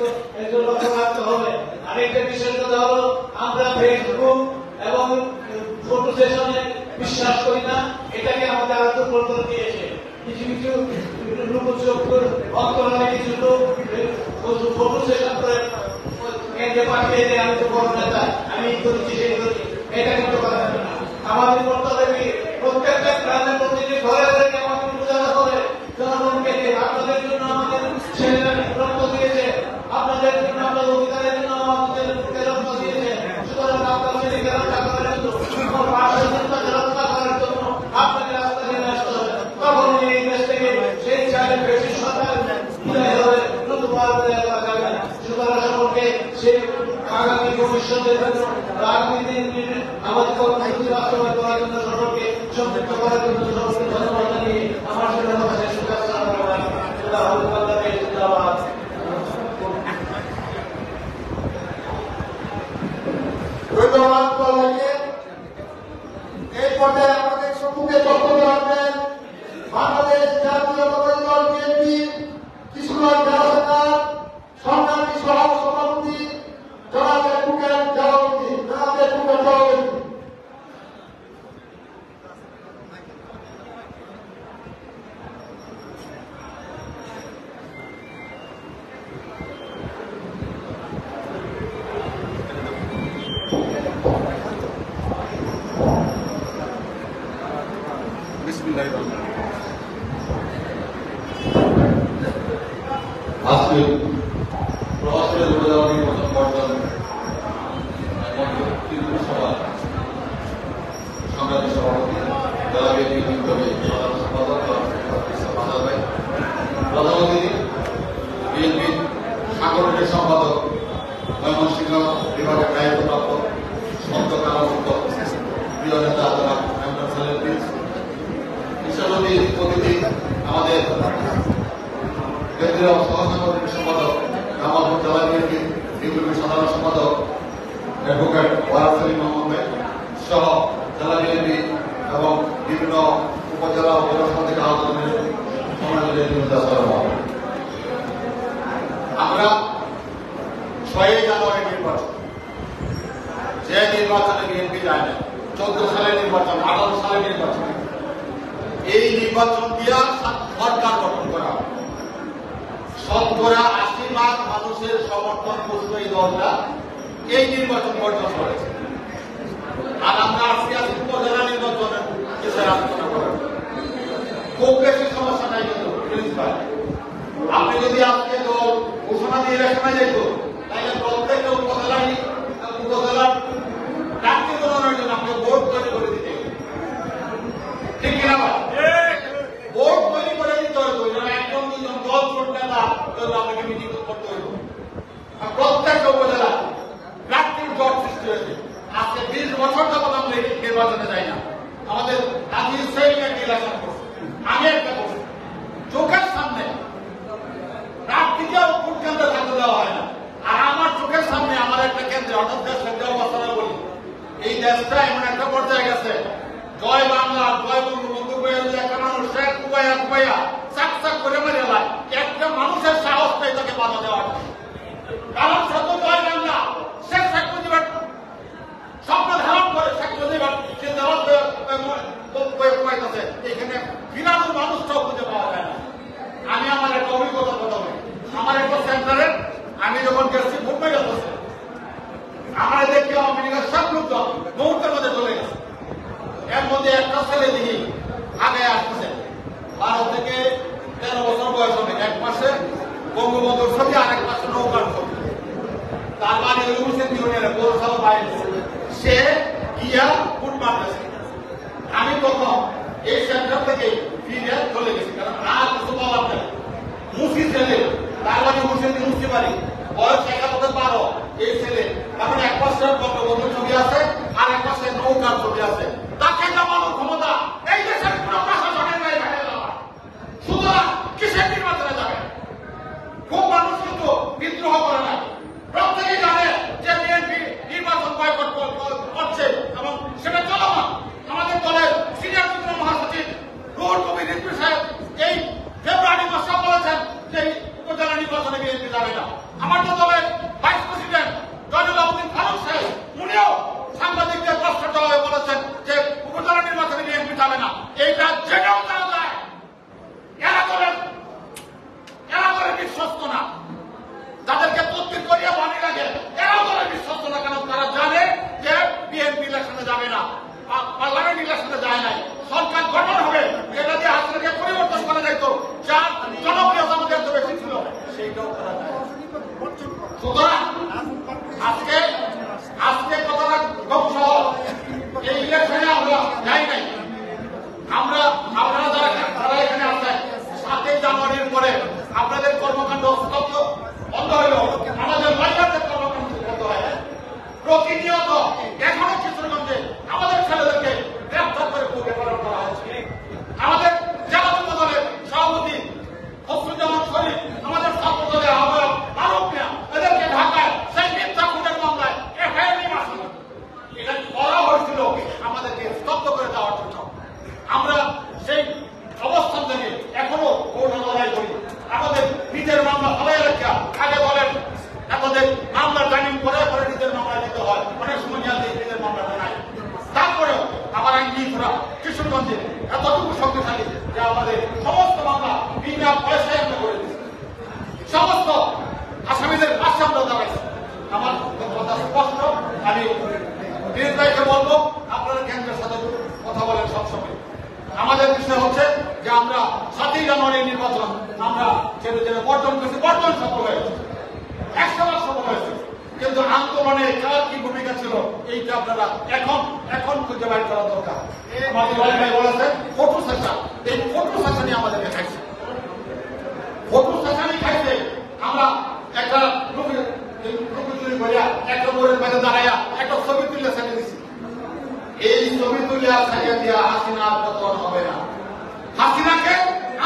একজন লক্ষ্য রাখতে হবে। আরেকটা বিশেষ কথা হলো, আমরা ফেসবুক এবং ফটো সেশনে বিশ্বাস করি না, এটাকে আমাদের আরো দুর্বল করে দিয়েছে। কিছু অন্তরালে কিছু লোক ফটো সেশন করে পাঠিয়ে দেয়, আমি তো বড় নেতা, আমি করেছি সেই করেছি, এটা কিন্তু করা যাবে না। আমাদের করতে হবে প্রত্যেকটা গ্রামের প্রতিটি ঘরে ঘরে আমাদের বোঝাতে হবে জনগণকে যে আপনাদের জন্য আমাদের ছেলেরা রক্ত দিয়েছে, আপনাদের জন্য আপনাদের অধিকারের জন্য আমাদের রক্ত দিয়েছে। সুতরাং আপনার ছেলেকে রক্ষা করার জন্য আমার পার্শ্বকে রক্ষা করার জন্য আপনাকে রাস্তা নিয়ে আসতে হবে। তখন এই দেশ থেকে সেই চালের বেশি সরকার বিদায় হবে, নতুন করা যাবে না। সুতরাং সকলকে সেই আগামী ভবিষ্যতের জন্য রাজনীতি আমাদের কর্মসূচি বাস্তবায়ন করার জন্য সকলকে সম্পৃক্ত করার জন্য সকলকে ধন্যবাদ জানিয়ে আমার সাথে আমাদের শুভেচ্ছা ধন্যবাদ। ধন্যবাদ সবাইকে। এই পর্যায়ে আমাদের সম্মুখে বক্তব্য রাখবেন বাংলাদেশ জাতীয়তাবাদী দল বিএনপি কিশোরগঞ্জ জেলা শাখার সংগ্রামী সহ সভাপতি জনাব অ্যাডভোকেট জালালউদ্দিন। আজকে প্রবাসীদের উপজেলা নির্বাচন বর্জন সভা সংগ্রামী সভাপতি জেলা বিএনপি বিপ্লবী সাধারণ সম্পাদক প্রধান অতিথি বিএনপির সাংগঠনিক সম্পাদক ময়মনসিংহ বিভাগের দায়িত্বপ্রাপ্ত সন্ত কালামুক্ত প্রিয় নেতা জনাব মেম্বার সালের বিশেষ অতিথি আমাদের কেন্দ্রীয় সহসাংগঠনিক সম্পাদক জামালপুর জেলা বিএনপি বিপ্লবী সাধারণ সম্পাদক অ্যাডভোকেট ওয়ারাস আলী মোহাম্মদ সহ জেলা বিএনপি এবং বিভিন্ন উপজেলা ও জেলা থেকে আহত আমরা 6 জানুয়ারি নির্বাচন, যে নির্বাচনে বিএনপি যায় না, 14 সালের নির্বাচন, 18 সালের নির্বাচন, এই নির্বাচন দিয়া সরকার গঠন করা হবে। শতকরা 80 লাখ মানুষের সমর্থন পুষ্ট এই দলটা এই নির্বাচন বর্জন করেছে। আর আমরা আজকে উপজেলা নির্বাচনের বিষয়ে আলোচনা করার খুব বেশি সমস্যা নাই। কিন্তু প্রিন্সিপাল আপনি যদি আজকে দল ঘোষণা দিয়ে ইলেকশনে যেত, তাহলে প্রত্যেকটা উপজেলার প্রার্থী মনোনয়নের জন্য আপনি ভোট তৈরি করে দিতে, ঠিক কিনা ভাই? ভোট তৈরি করে দিতে হতো, একজন দুজন দল করতে না আপনাকে মিটিং করতে হতো। প্রত্যেকটা উপজেলা প্রার্থীর জট সৃষ্টি হয়েছে। আজকে 20 বছর যাবত আমরা নির্বাচনে যাই না। আমাদের কাজী ইসরায়েল একটা ইলেকশন করছে, আমি একটা করছি, চোখের সামনে প্রার্থীকেও ভোট কেন্দ্রে থাকতে দেওয়া হয় না। আর আমার চোখের সামনে আমার একটা কেন্দ্রে অর্থাৎ দেশের যে অবস্থা বলি, এই দেশটা এমন একটা পর্যায়ে গেছে, জয় বাংলা জয় বঙ্গবন্ধু একটা মানুষ শেখ কুবাইয়া চাক চাক করে মেরে এলাম, একটা মানুষের সাহস নেই তাকে বাধা দেওয়ার। কারণ শত জয় বাংলা শেখ মুজিবের স্বপ্ন ধারণ করে শেখ মুজিবের যে দেওয়ার এখানে বিরানোর মানুষটাও খুঁজে পাওয়া যায় না। আমি আমার একটা অভিজ্ঞতার কথা বলি। আমার একটা সেন্টারে আমি যখন গেছি ভোট পেয়ে গেছে, আমার দেখি আমেরিকার সব লোকজন মুহূর্তের মধ্যে চলে গেছে। এর মধ্যে একটা ছেলে দিকে আগে আসতেছে, 12 থেকে 13 বছর বয়স হবে, এক মাসে বঙ্গবন্ধুর ছবি আর এক মাসে নৌকার ছবি, তার মানে পৌরসভা বাইরে সে গিয়া ভোট মারতেছে। আমি তখন এই সেন্টার থেকে ফিরে চলে গেছি, কারণ আর কিছু পাওয়ার নেই। মুসি ছেলে, তার মানে মুসি পারি, বয়স 11-12, এই ছেলে তারপরে এক মাসের বঙ্গবন্ধুর ছবি আছে আর এক মাসের নৌকার ছবি আছে। তাকে নামানোর ক্ষমতা এই দেশের পুরো প্রশাসনের গায়ে ভেঙে দেওয়া। সুতরাং কিসের নির্বাচনে যাবে? খুব মানুষ কিন্তু বিদ্রোহ করে না, প্রত্যেকেই জানে যে বিএনপি নির্বাচন বয়কট করছে এবং সেটা চলমান। আমাদের দলের সিনিয়র যুগ্ম মহাসচিব রুহুল কবির রিজভী সাহেব এই ফেব্রুয়ারি মাসে বলেছেন যে উপজেলা নির্বাচনে বিএনপি যাবে না। আমাদের মামলা জামিন করে পরে নিজের মামলা দিতে হয়, অনেক সময় নিজের মামলাটা নাই। তারপরেও আমার আইনজীবীরা কিশোরগঞ্জে এতটুকু শক্তিশালী যে আমাদের সমস্ত মামলা বিনা পয়সায় আমরা করে দিচ্ছি, সমস্ত আসামিদের পাশে আমরা দাঁড়াইছি। আমার কথা স্পষ্ট, আমি দিলীপ ভাইকে বলবো আপনারা কেন্দ্রের সাথে কথা বলেন সবসময়। আমাদের বিষয় হচ্ছে যে আমরা 7ই জানুয়ারি নির্বাচন আমরা ছেড়ে ছেড়ে বর্জন করেছি, বর্জন সফল হয়েছে, 100বার সফল হয়েছে, কিন্তু আন্দোলনে কার কি ভূমিকা ছিল এইটা আপনারা এখন খুঁজে বাইর করা দরকার। আমাদের ভাই বলেছেন ফটো সেশন, এই ফটো সেশনই আমাদেরকে খাইছে, ফটো সেশনই খাইছে। আমরা একটা একটা বোর্ডের বাইরে দাঁড়াইয়া একটা ছবি তুলে ছেড়ে দিচ্ছি, এই ছবি তুলে আর ছাড়িয়ে দেওয়া হাসিনার পতন হবে না। হাসিনাকে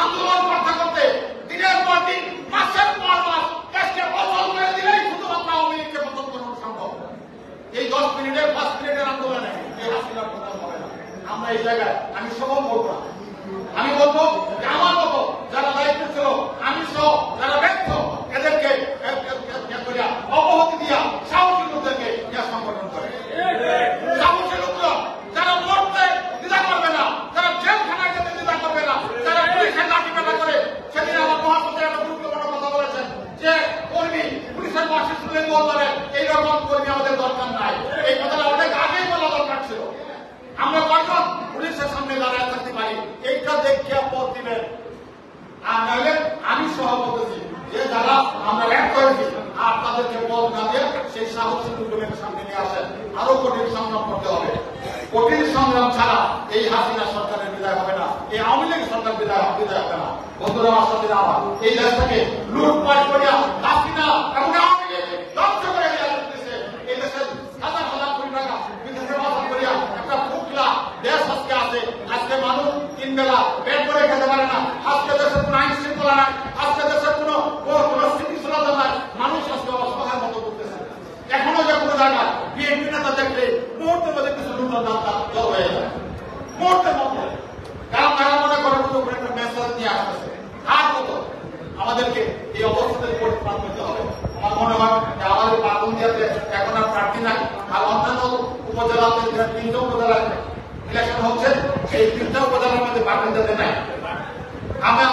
আন্দোলন করতে করতে দিনের পর দিন, মাসের পর মাস দেশকে বদল করে দিলেই শুধুমাত্র আওয়ামী লীগকে পতন করানো সম্ভব। এই 10 মিনিটের 5 মিনিটের আন্দোলনে এই হাসিনার পতন হবে না। আমরা এই জায়গায় আমি সহ বলবো না, আমি বলবো যে আমার মতো যারা দায়িত্ব ছিল, আমি সহ যারা ব্যর্থ, এদেরকে অবহতি দিয়া সাহসী লোকদেরকে সংগঠন করে, সাহসী লোকরা যারা লড়তে দ্বিধা করবে না, যারা জেলখানায় যেতে দ্বিধা করবে না, যারা পুলিশের লাঠি পেটা করে। সেদিন আমার মহাসচিব একটা গুরুত্বপূর্ণ কথা বলেছেন যে কর্মী পুলিশের পাশে শুনে বলবে এইরকম কর্মী আমাদের দরকার নাই। এই কথাটা অনেক আগেই বলা দরকার ছিল। আমরা কয়জন পুলিশের সামনে দাঁড়ায় থাকতে পারি, এইটা দেখিয়া পথ দিবেন। আর নাহলে আমি সহ বলতেছি যে যারা আমরা এক করেছি আর তাদেরকে পথ না দিয়ে সেই সাহসী লোকগুলোকে সামনে নিয়ে আসেন। আরো কঠিন সংগ্রাম করতে হবে। কঠিন সংগ্রাম ছাড়া এই হাসিনা সরকারের বিদায় হবে না, এই আওয়ামী লীগ সরকার বিদায় হবে না। বন্ধুরা, আমার সাথে আমার এই দেশটাকে লুটপাট করিয়া হাসিনা এবং আওয়ামী লীগ ধ্বংস করে দিয়েছে। এই দেশের হাজার হাজার কোটি টাকা বিদেশে বাজার করিয়া একটা ফুকলা দেশ আজকে আছে। আজকে মানুষ 3 বেলা পেট করে খেতে পারে না। আজকে দেশের কোন আইন শৃঙ্খলা নাই, আজকে দেশের কোন স্থিতিশীলতা নাই। মানুষ আজকে অসহায়ের মতো করতেছে। এখনো যে কোনো জায়গায় বিএনপি নেতা দেখলে মুহূর্তের মধ্যে কিছু নূতন দাম জল হয়ে যায়, মুহূর্তের মধ্যে। কারণ তারা মনে করে একটা মেসেজ নিয়ে আসতেছে। আর কত আমাদেরকে এই অবস্থা থেকে পরিত্রাণ করতে হবে। আমার মনে হয় যে আমাদের পাকুন্দিয়াতে এখন আর প্রার্থী নাই, আর অন্যান্য উপজেলাতে 3টা উপজেলায় ইলেকশন হচ্ছে, সেই 3টা উপজেলার মধ্যে পাকুন্দিয়াতে নাই। আমরা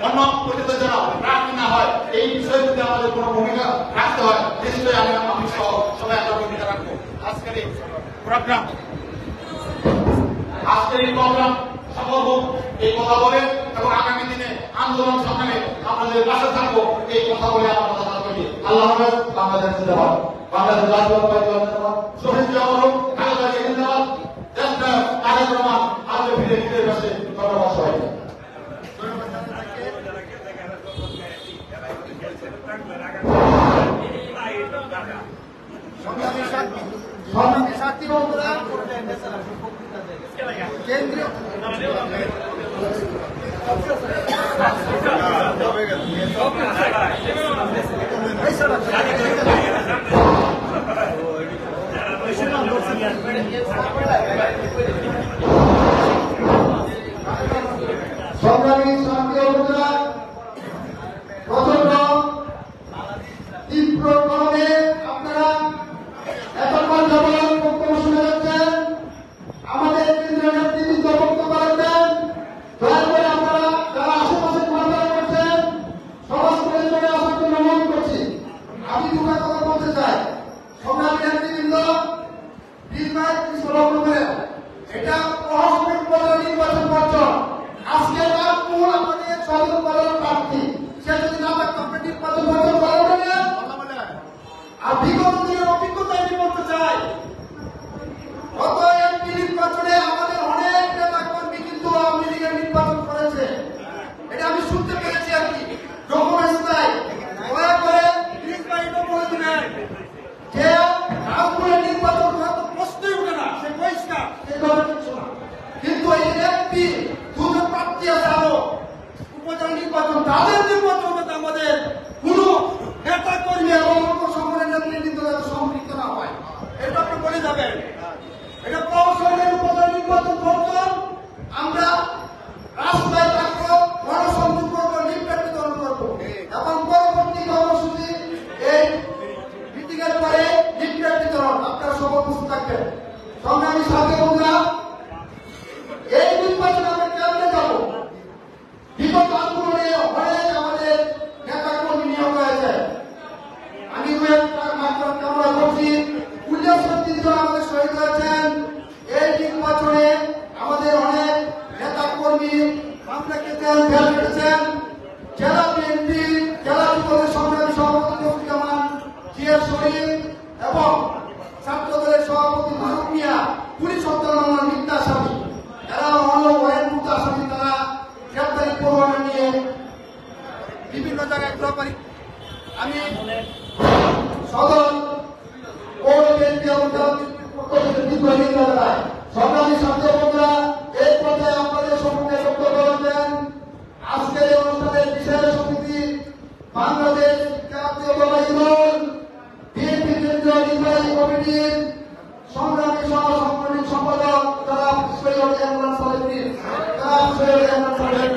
অন্য উপজেলাতে যেন প্রার্থী না হয়, এই বিষয়ে যদি আমাদের কোনো ভূমিকা রাখতে হয়, নিশ্চয়ই আমি সহ সবাই একটা ভূমিকা রাখবো। আজকের এই প্রোগ্রাম সফল হোক এই কথা বলে, এবং আগামী দিনে আন্দোলন সংগ্রামে আপনাদের পাশে থাকবো এই কথা বলে আমার কথা থাকবে। আল্লাহ হাফেজ। বাংলাদেশ জিন্দাবাদ, বাংলাদেশ জাতীয়তাবাদী দল জিন্দাবাদ, শহীদ জিয়াউর খালেদা জিয়া জিন্দাবাদ, দেশটা তারেক রহমান আগে ফিরে ফিরে গেছে। ধন্যবাদ সবাইকে। সাথী বন্ধুরা, কেন্দ্রীয় সংগ্রামী শান্তি বন্ধুরা, প্রচন্ড তীব্র গরমে আপনারা এতক্ষণ যাবত বক্তব্য শুনে যাচ্ছেন। আমাদের কেন্দ্রীয় নেতৃত্ব বক্তব্য রাখবেন। দয়া করে আপনারা যারা আশেপাশে ঘোরাফেরা করছেন সমাজকে চলে আসার জন্য অনুরোধ করছি। আমি দুটো কথা বলতে চাই। সংগ্রামী নেতৃবৃন্দ, কিছু লক্ষ্য করেন, এটা প্রশাসনিক পর্যায়ে নির্বাচন বর্জন। আজকে তার মূল আমাদের স্বাধীন পর্যায়ের প্রার্থী, সে যদি না থাকতো আপনি নির্বাচন বর্জন করেন না। আর বিগত দিনের অভিজ্ঞতা আমি বলতে চাই, গত এমপি নির্বাচনে আমাদের অনেক নেতা কর্মী কিন্তু আওয়ামী লীগের নির্বাচন করেছে। এটা আমি শুনতে পেরেছি আর কি, ডকুমেন্টস নাই। দয়া করে প্লিজ ভাই এটা বলে দিবেন যে রামপুরের নির্বাচন করার তো প্রশ্নই উঠে না, সে পরিষ্কার, এই ধরনের কিছু না। কিন্তু এই এমপি দুজন প্রার্থী আছে আরো উপজেলা নির্বাচন, তাদের নির্বাচন আমাদের কোন নেতা কর্মী এবং সংগঠনের নেতৃত্ব যাতে সম্পৃক্ত না হয়, এটা আপনি বলে যাবেন। এটা প্রশাসনের উপজেলা নির্বাচন বর্জন। আমরা রাস্তায় থাকবো, গণসংযোগ করবো, লিফলেট বিতরণ করবো এবং পরবর্তী কর্মসূচি এই জিয়া শরীফ এবং ছাত্রদলের সভাপতি ফারুক মিয়া পুলিশ হত্যা মামলার মিথ্যা আসামি, এরা হল ওয়ারেন্টভুক্ত আসামি। তারা গ্রেপ্তারি পরোয়ানা নিয়ে বিভিন্ন জায়গায় গ্রেপ্তারি। আমি সদর সংগ্রামী ছাত্র বন্ধুরা, এই পর্যায়ে আপনাদের সম্মুখে বক্তব্য রাখবেন আজকের এই অনুষ্ঠানের বিশেষ অতিথি বাংলাদেশ জাতীয়তাবাদী দল বিএনপি কেন্দ্রীয় নির্বাহী কমিটির সংগ্রামী সহ সাংগঠনিক সম্পাদক জনাব সৈয়দ ইমরান সালেহউদ্দিন। জনাব সৈয়দ ইমরান সালেহউদ্দিন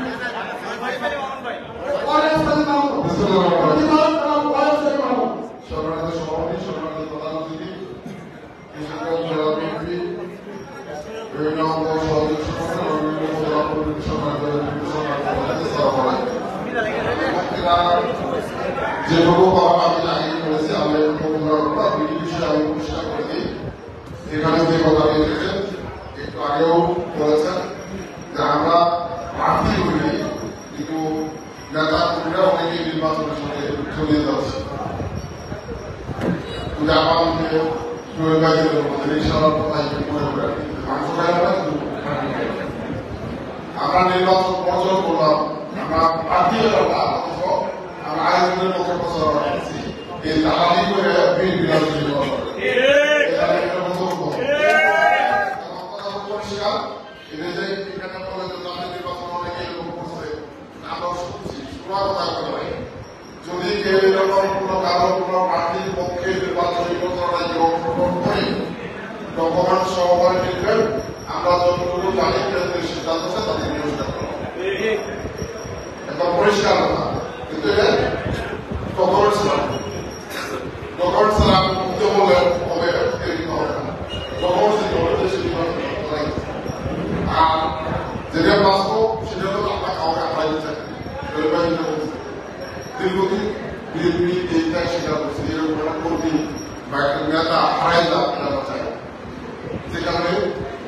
ওয়ারেস সালিম মাহমুদ জনাব ওয়ারেস সালিম মাহমুদ। সম্মানিত সভাপতি, সম্মানিত প্রধান অতিথি, কৃষকগঞ্জ জেলা বিএনপি বিভিন্ন অঙ্গ সহযোগী সংগঠন ও বিভিন্ন জেলা কমিটির সম্মানিত যেটুকু পাওয়া আমি আগে করেছি, আমি দুটি বিষয়ে আমি পরিষ্কার করে দিই। এখানে যে কথা বলেছেন একটু আগেও বলেছেন যে আমরা প্রার্থী করি, কিন্তু নেতা কর্মীরা অনেকেই নির্বাচনের সঙ্গে জড়িয়ে যাচ্ছে। আমরা নির্বাচন বর্জন করলাম, আমরা প্রার্থী হলাম না, অথচ আমরা আয়োজনের পক্ষে প্রচার করছি এই দালালি করে যদি কেউ এরকম কোন কারো কোন প্রার্থীর পক্ষে নির্বাচনী প্রচারণায় অংশগ্রহণ করে ডকুমেন্ট সহকারে লিখবেন, আমরা যতটুকু জানি কেন্দ্রের সিদ্ধান্ত আছে তাদের নিরস্কার করব, একদম পরিষ্কার কথা। কিন্তু এটা ডকুমেন্ট ছাড়া আপনি মুক্ত বলে হবে এরকম হবে না, ডকুমেন্ট দিতে হবে। আর যেটা বাস্তব সেটা হলো আপনার কাউকে আপনার দীর্ঘদিন বিএনপি এইটাই স্বীকার করছে, এরকম একটা কর্মী বা একটা নেতা হারাই যাওয়া চাই, যেখানে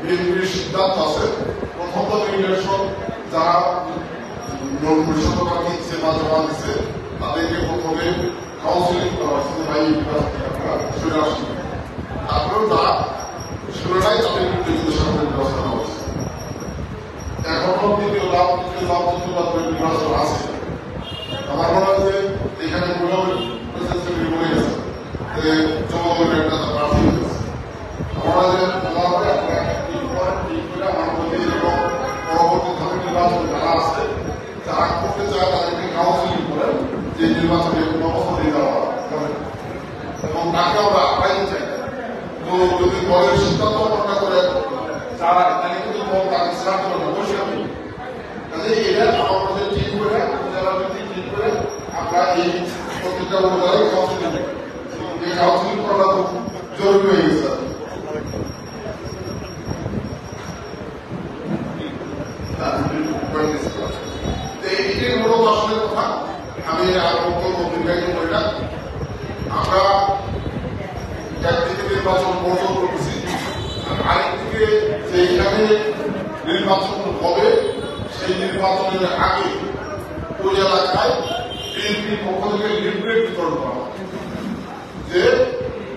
বিএনপির সিদ্ধান্ত আছে প্রথমত নির্বাচন যারা পরিষদরা দিচ্ছে বা জমা দিচ্ছে তাদেরকে প্রথমে কাউন্সিলিং করা হয়েছে যে ভাই সরে আসেন, তারপরেও তারা শুনেরাই তাদের বিরুদ্ধে সামনের ব্যবস্থা নেওয়া হয়েছে। এখনো দ্বিতীয় লাভ নির্বাচন আছে। আমার মনে হয় যে এখানে বলে গেছে যে জনগণের একটা প্রার্থী হয়েছে। আমরা যে পরবর্তী ধাপের নির্বাচন যারা আছে যারা করতে চায় তাদেরকে কাউন্সিলিং করেন যে নির্বাচনে কোন অবস্থা দিয়ে দেওয়া হবে এবং তাকে আমরা আগাইতে চাই। তো যদি দলের সিদ্ধান্ত ঘটনা করে যারা এখানে কিন্তু দল তাকে ছাড়তে পারবে বসে কাজে এটা আমাদের ঠিক করে যারা ঠিক করে আমরা এই প্রতিটা উপকারে কাউন্সিলিং এই কাউন্সিলিং করা খুব জরুরি হয়ে গেছে। এটাই মূলত আসলে কথা। আমি আর বক্তব্য দীর্ঘায়িত করি না। আমরা একদিকে নির্বাচন বর্জন করতেছি, আরেকদিকে যে এখানে নির্বাচন হবে সেই নির্বাচনের আগে ওই এলাকায় বিএনপির পক্ষ থেকে লিফলেট বিতরণ করা হয় যে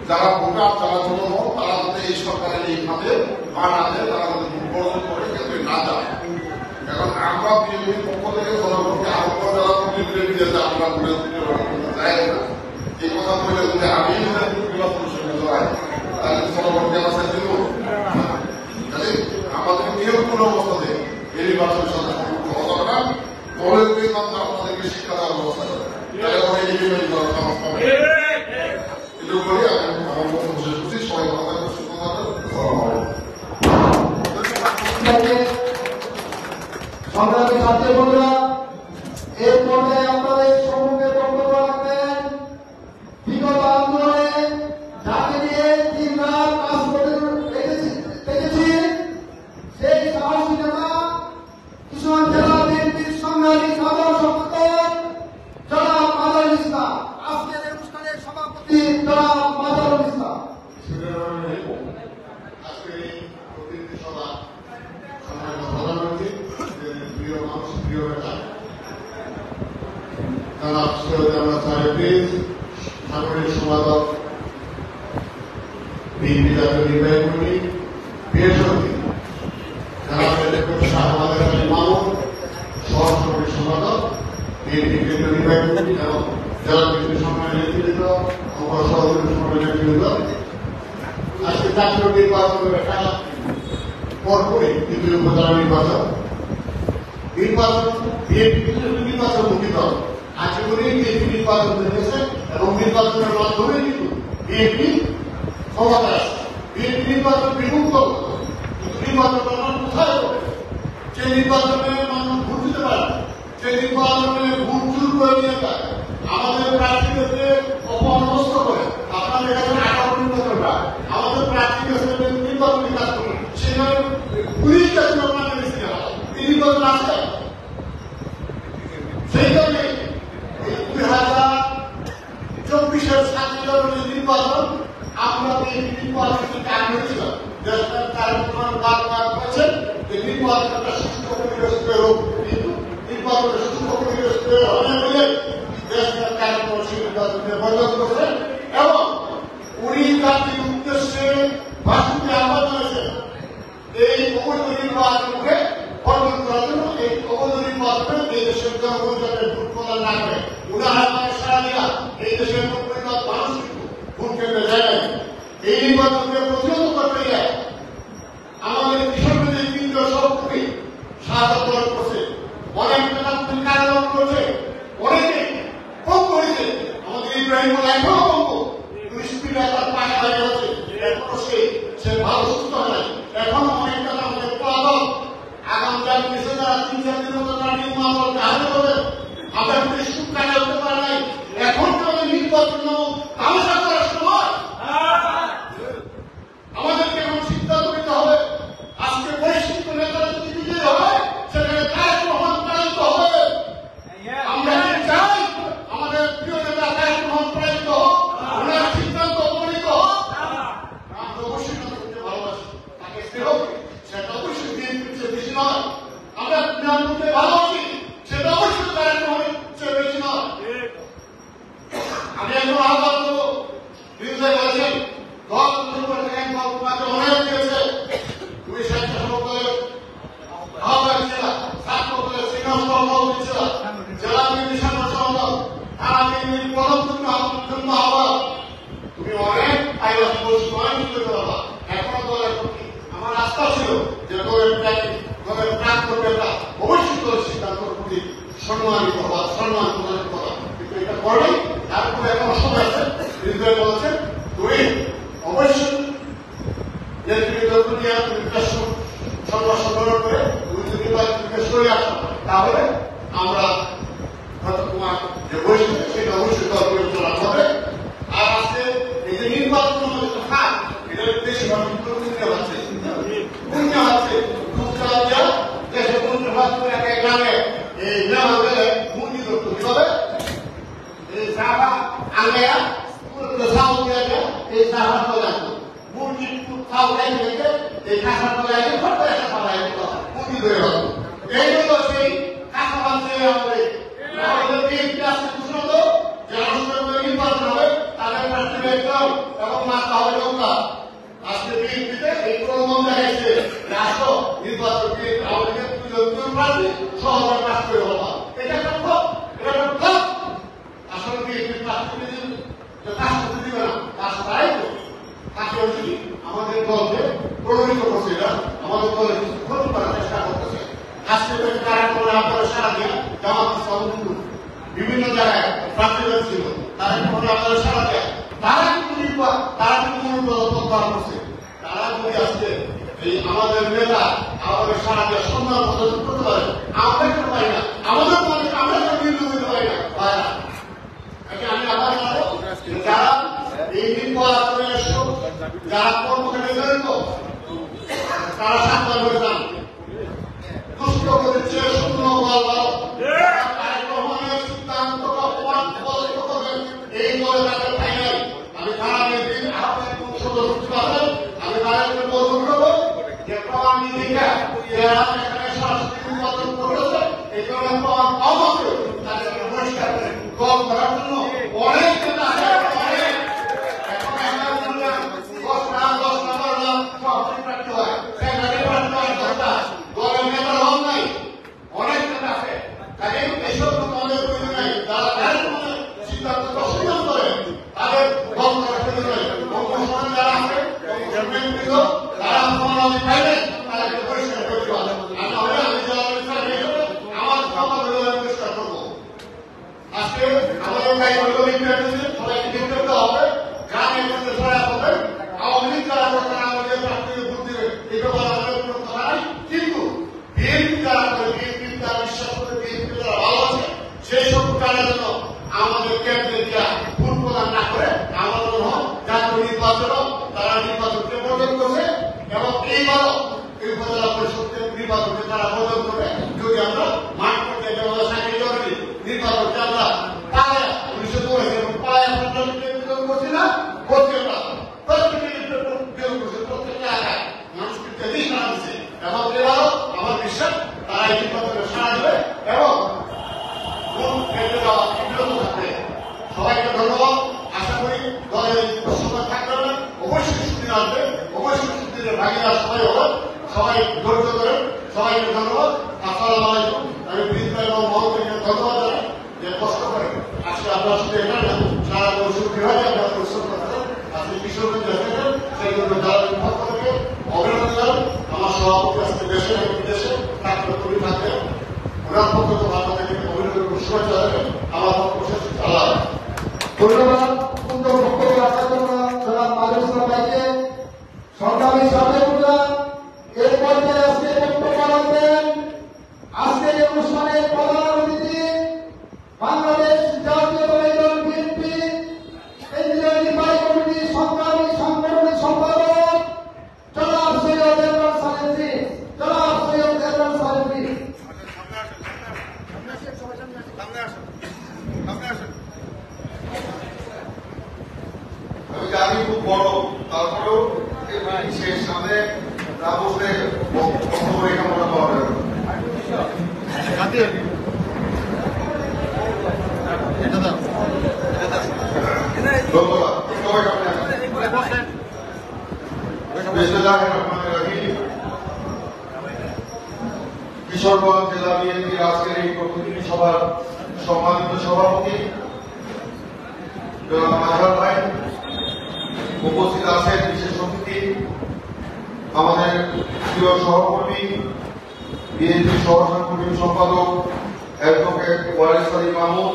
যারা ভোটার যারা জনগণ তারা যাতে এই সরকারের এই খাতে বা না দেয়, তারা যাতে বর্জন করে কেন্দ্রে না যায়। এখন আমরা বিএনপির পক্ষ থেকে জনগণকে আহ্বান জানাবো লিফলেট দিয়েছে আমরা ঘুরে যাই না, এই কথা বলে যদি আমি নির্বাচন সঙ্গে জড়াই তাহলে জনগণকে আমার সাথে দিব। আমাদের কেউ কোন অবস্থাতে এই নির্বাচনের সাথে সম্পর্ক হওয়া যাবে না। দলের মাত্র আপনাদেরকে শিক্ষা দেওয়ার ব্যবস্থা করে আমার বক্তব্য শেষ করছি। সবাই ভালো থাকবেন, সুস্থ থাকবেন। সংগ্রামী ছাত্র বন্ধুরা, এই পর্যায়ে আপনাদের সম্মুখে বক্তব্য রাখবেন বিগত আন্দোলনে যাকে নিয়ে 3 রাত কাজ করতে দেখেছি সেই সাহসী নেতা কিশোরগঞ্জ জেলা বিএনপির সংগ্রামী সাধারণ সম্পাদক জনাব মাজারুল ইসলাম, আজকের অনুষ্ঠানের সভাপতি জনাব মাজারুল ইসলাম। বিএনপি জাতীয় নির্বাহী কমিটি বৃহস্পতি শাহবাগের মামুন সহসভাপতি সম্পাদক বিএনপি কেন্দ্রীয় নির্বাহী কমিটি এবং জেলা বিএনপি সম্মেলনের নেতৃত্ব সভাপতি সম্মেলনের নেতৃত্ব আজকে জাতীয় নির্বাচনের একটা পরপরই দ্বিতীয় উপজেলা নির্বাচন বিএনপি নির্বাচন মুখী দল আজকে করেই বিএনপি নির্বাচন হয়েছে এবং নির্বাচনের মাধ্যমে কিন্তু বিএনপি ক্ষমতায় আসছে। বিএনপি নির্বাচন বিমুক্ত কিন্তু নির্বাচন কোথায় হবে? যে নির্বাচনে মানুষ ভোট দিতে পারে, যে নির্বাচনে ভোট চুর করে নিয়ে যায়, আমাদের প্রার্থীদেরকে অপনস্ত করে আপনাদের কাছে 18 নির্বাচনটা আমাদের প্রার্থীদের নির্বাচনী কাজ করুন, সেখানে পুলিশ কাছে আপনাকে বেশি এই নির্বাচন আসে। সেই কারণে 2024-এর 7 জানুয়ারি নির্বাচন আমরা এই নির্বাচনকে আগে ছিলাম দেশের কার্যক্রম বারবার করেছেন যে নির্বাচনটা সুস্থ পরিবেশ হোক, কিন্তু নির্বাচনের সুস্থ পরিবেশ হবে বলে দেশের কার্যক্রম সেই নির্বাচনকে বর্জন করেছেন এবং উনি জাতির উদ্দেশ্যে ভাষণকে আহ্বান করেছেন এই অবৈধ নির্বাচনকে বর্জন করার জন্য। এই অবৈধ নির্বাচনে এই দেশের জনগণ যাতে ভোট প্রদান না করে উদাহরণ সারা দিয়া এই দেশের 90 লাখ মানুষ কিন্তু ভোট কেন্দ্রে যায় নাই। এই নির্বাচনকে প্রতিহত করতে গিয়ে আমাদের কৃষকদের কেন্দ্রীয় সভাপতি সাহায্য প্রদান করছে, অনেক কার্যক্রম করছে, অনেকে কম করেছে। আমাদের ইব্রাহিম এখনো কম তার পাশে দাঁড়িয়ে আছে, এখনো সে ভালো সুস্থ হয় নাই, এখনো অনেকটা আমাদের পলাতক আগাম জানি দেশে যারা 3-4 দিনের মতো তারা নির্মাণ জাহাজে বলেন আমরা কিন্তু সুখ কাজে হতে পারে নাই। এখন তো আমাদের নির্বাচন তামাশা করার সময় আমাদেরকে এখন সিদ্ধান্ত নিতে হবে। আজকে বৈশ্বিক নেতারা যদি বিজয়ী হয় সেখানে তারেক রহমান পরাজিত হবে। আমরা চাই আমাদের প্রিয় নেতা তারেক রহমান পরাজিত হোক, ওনার সিদ্ধান্ত উপনীত হোক। আমরা অবশ্যই করতে ভালোবাসি, তাকে স্নেহ করি, সেটা অবশ্যই বিএনপির চেয়ে বেশি নয়। আমরা প্রধানমন্ত্রী ভালোবাসি, সেটা অবশ্যই তারেক রহমানের চেয়ে বেশি নয়। আমি এখন আহ্বান করবো, বিরোধী বলেছেন দল তোমাকে অনেক দিয়েছে, তুমি স্বেচ্ছাসেবক দলের আহ্বায়ক ছিল, ছাত্র দলের সিনিয়র সভাপতি ছিল, জেলা বিএনপি সম্পাদক, থানা বিএনপির প্রথম যুগ্ম আহ্বায়ক, তুমি অনেক আইওয়াস বলছি অনেক কিছু করতে পারবা। এখনো দলের প্রতি আমার আস্থা ছিল যে দলের প্রাক্তন নেতা অবশ্যই দলের সিদ্ধান্তের প্রতি সম্মানিত হওয়া, সম্মান প্রদানের কথা, কিন্তু এটা করে তারপরে এখন সময় আছে। বিরোধী বলেছেন তুমি অবশ্যই সংগ্রহ করে সরে আসো, তাহলে আমরা হয়তো তোমার যে বৈশিষ্ট্য সেটা অবশ্যই দল পরিচালনা হবে। আর আজকে এই যে নির্বাচন খাত এটা বেশিরভাগ হচ্ছে দেশের গ্রামে এই গ্রাম হলে মুরগি ধরতো কিভাবে এই চারা আনলে এই চারা চলে আসতো মুরগি খাও খাইতে এই কাঁচা চলে আসে ঘটে একটা পালাই মুরগি ধরে হতো। এই হলো সেই কাঁচা বাঁধতে আমাদের নির্বাচন হবে তাদের এবং মাথা হবে নৌকা। আজকে বিএনপিতে এই প্রলোভন দেখাইছে রাষ্ট্র নির্বাচন প্রার্থী সহজে কাজ করে হওয়া, এটা একটা ক্ষোভ, এটা একটা ক্ষোভ। আসলে বিএনপির প্রার্থী কাজ করতে দিবে না, কাজ তারাই করবে। তাকে যদি আমাদের দলকে প্রভাবিত করছে, এটা আমাদের দলের কিছু ক্ষতি করার চেষ্টা করতেছে। আজকে কার্যক্রমে আপনারা সারা দিয়ে জামাত ইসলাম কিন্তু বিভিন্ন জায়গায় প্রার্থীরা ছিল, তারা আপনারা সারা দেয়, তারা কিন্তু প্রত্যাহার করছে। তারা যদি আজকে এই আমাদের নেতা আমাদের সারা দিয়ে সম্মান প্রদর্শন করতে পারে, আমরা কেন পাই না, আমাদের আমরা কেন নির্ণয় করতে পারি না, পায় না। আমি আবার যারা এই নির্বাচনে যারা কর্মক্ষেত্রে জড়িত তারা সাবধান হয়ে যান। দুষ্ট করেছে শূন্য রহমানের সিদ্ধান্তটা অপমান করবেন এই দলে তাদের ফাইনাল। আমি তারা দিন সদস্য পাবেন, আমি তাদেরকে বলতে করবো যে প্রমাণ নিধিকা এখানে সরাসরি নির্বাচন করেছে, এই কারণে প্রমাণ অমাত্র তাদেরকে পরিষ্কার করে দল করার জন্য অনেক নেতা আছে। এখন তারা আমি পাইবেন তারা একটু পরিষ্কার করে দিবা। আমি আমার ক্ষমা পরিষ্কার করবো। আজকে আমাদের সবাইকে দেখতে হবে, গ্রামে সবাই হবে, আওয়ামী লীগ যারা করবে আমাদের প্রার্থীকে ভোট দেবে, এই ব্যাপারে আমাদের কোনো কথা নাই। কিন্তু বিএনপি যারা করে, বিএনপি যারা বিশ্বাস করে, বিএনপি যারা ভালো আছে, সেই সব কাজের জন্য আমাদের কেন্দ্রে দিয়া ভোট প্রদান না করে আমাদের মনে হয় জাতীয় নির্বাচন তারা নির্বাচনকে বর্জন করছে এবং এইবারও এই উপজেলা পরিষদের নির্বাচনকে তারা বর্জন করবে। যদি আমরা মাঠ করতে নির্বাচনকে আমরা পাড়ায় 1982 এবং পাড়ায় নির্বাচন করছি না, করছি না প্রত্যেকটা এলাকায় মানুষ কিন্তু সারা দিচ্ছে এবং এবারও আমার বিশ্বাস তারা এই নির্বাচনে সারা দেবে এবং সবাইকে ধন্যবাদ। আশা করি দলের সময় থাকবে না, অবশ্যই সুদিন আসবে, অবশ্যই সুদিনের ভাগিরা সবাই হবে, সবাই ধৈর্য করেন। সবাইকে ধন্যবাদ। আসসালামু আলাইকুম। আমি বৃদ্ধ এবং মহোদয়কে ধন্যবাদ জানাই যে কষ্ট করে আজকে আপনার সাথে এখানে সারা বছর কিভাবে আপনারা পরিশ্রম করতেন, আপনি কিশোরগঞ্জ এসেছেন, সেই জন্য যারা পক্ষ থেকে অভিনন্দন জানান। আমার সভাপতি আজকে দেশে এবং বিদেশে ডাক্তার কবি থাকবেন, ওনার পক্ষ থেকে ভালো থেকে অভিনন্দন শুভেচ্ছা জানাবেন। আমার পক্ষ শেষ। আল্লাহ ধন্যবাদ। সুন্দর বক্তব্য রাখার জন্য জনাব মালিক ইসলাম ভাইকে। সংগ্রামী সাথীরা, এর পর্যায়ে আজকে বক্তব্য রাখবেন আজকের এই অনুষ্ঠানের প্রধান অতিথি বাংলাদেশ জাতীয়তাবাদী দল বিএনপি কেন্দ্রীয় নির্বাহী কমিটির সংগ্রামী সাংগঠনিক সম্পাদক জনাব সৈয়দ এরমান সালেফি। জনাব সৈয়দ এরমান সালেফি। আমি জানি খুব বড়, তারপরেও সেই সামনে না বসলে বক্তব্য রেখা মনে পাওয়া যাবে। ধন্যবাদ। কিশোরগঞ্জ জেলা বিএনপির আজকের এই প্রতিনিধি সভার সম্মানিত সভাপতি জনাব মাঝার ভাই, উপস্থিত আছেন বিশেষ অতিথি আমাদের প্রিয় সহকর্মী বিএনপি সহ সাংগঠনিক সম্পাদক অ্যাডভোকেট ওয়ারেস আলী মামুন,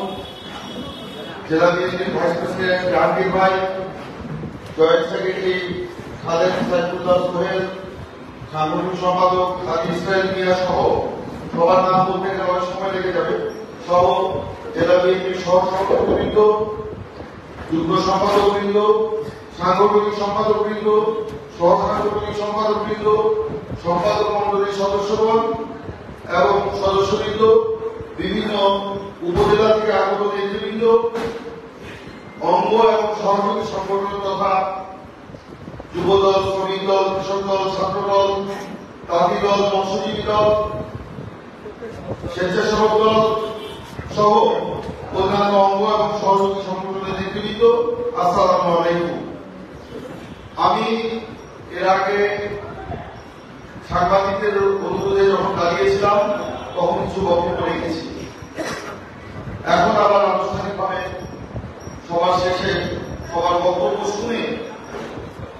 জেলা বিএনপির ভাইস প্রেসিডেন্ট জাহাঙ্গীর ভাই, জয়েন্ট সেক্রেটারি খালেদ সাইফুল্লাহ সোহেল, সাংগঠনিক সম্পাদক হাজি ইসরায়েল মিয়া সহ সবার নাম বলতে গেলে অনেক সময় লেগে যাবে, সহ জেলা বিএনপির সহ সভাপতিবৃন্দ, যুগ্ম সম্পাদকবৃন্দ, সাংগঠনিক সম্পাদকবৃন্দ, সহ সাংগঠনিক সম্পাদকবৃন্দ, সম্পাদক মন্ডলীর সদস্যগণ এবং সদস্যবৃন্দ, বিভিন্ন উপজেলা থেকে আগত নেতৃবৃন্দ, অঙ্গ এবং সহযোগী সংগঠন তথা যুবদল, শ্রমিক দল, কৃষক দল, ছাত্র দল, তাঁতি দল, মৎস্যজীবী দল, স্বেচ্ছাসেবক দল সহ অন্যান্য অঙ্গ এবং সহযোগী সংগঠনের নেতৃবৃন্দ, আসসালামু আলাইকুম। আমি এর আগে সাংবাদিকদের অনুরোধে যখন দাঁড়িয়েছিলাম তখন কিছু বক্তব্য রেখেছি। এখন আবার আনুষ্ঠানিকভাবে সবার শেষে সবার বক্তব্য শুনে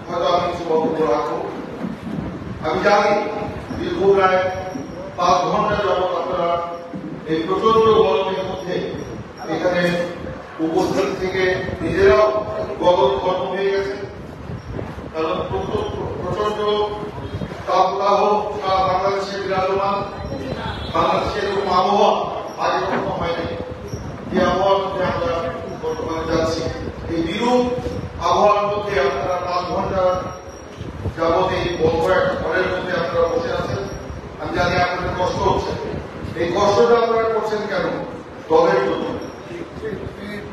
হয়তো আমি কিছু বক্তব্য রাখবো। আমি জানি দীর্ঘ প্রায় 5 ঘন্টা যাবত আপনারা এই প্রচন্ড গরমের মধ্যে এখানে উপস্থিত থেকে নিজেরাও গরম গরম হয়ে গেছে, কারণ প্রচন্ড তাপদাহ সারা বাংলাদেশে বিরাজমান। বাংলাদেশের এরকম আবহাওয়া আগে কখনো হয়নি। যে আবহাওয়ার মধ্যে আমরা বর্তমানে যাচ্ছি, এই বিরূপ আবহাওয়ার মধ্যে আপনারা 5 ঘন্টা যাবত এই বন্ধ একটা ঘরের মধ্যে আপনারা বসে আছেন। আমি জানি আপনাদের কষ্ট হচ্ছে। এই কষ্টটা আপনারা করছেন কেন? দলের জন্য,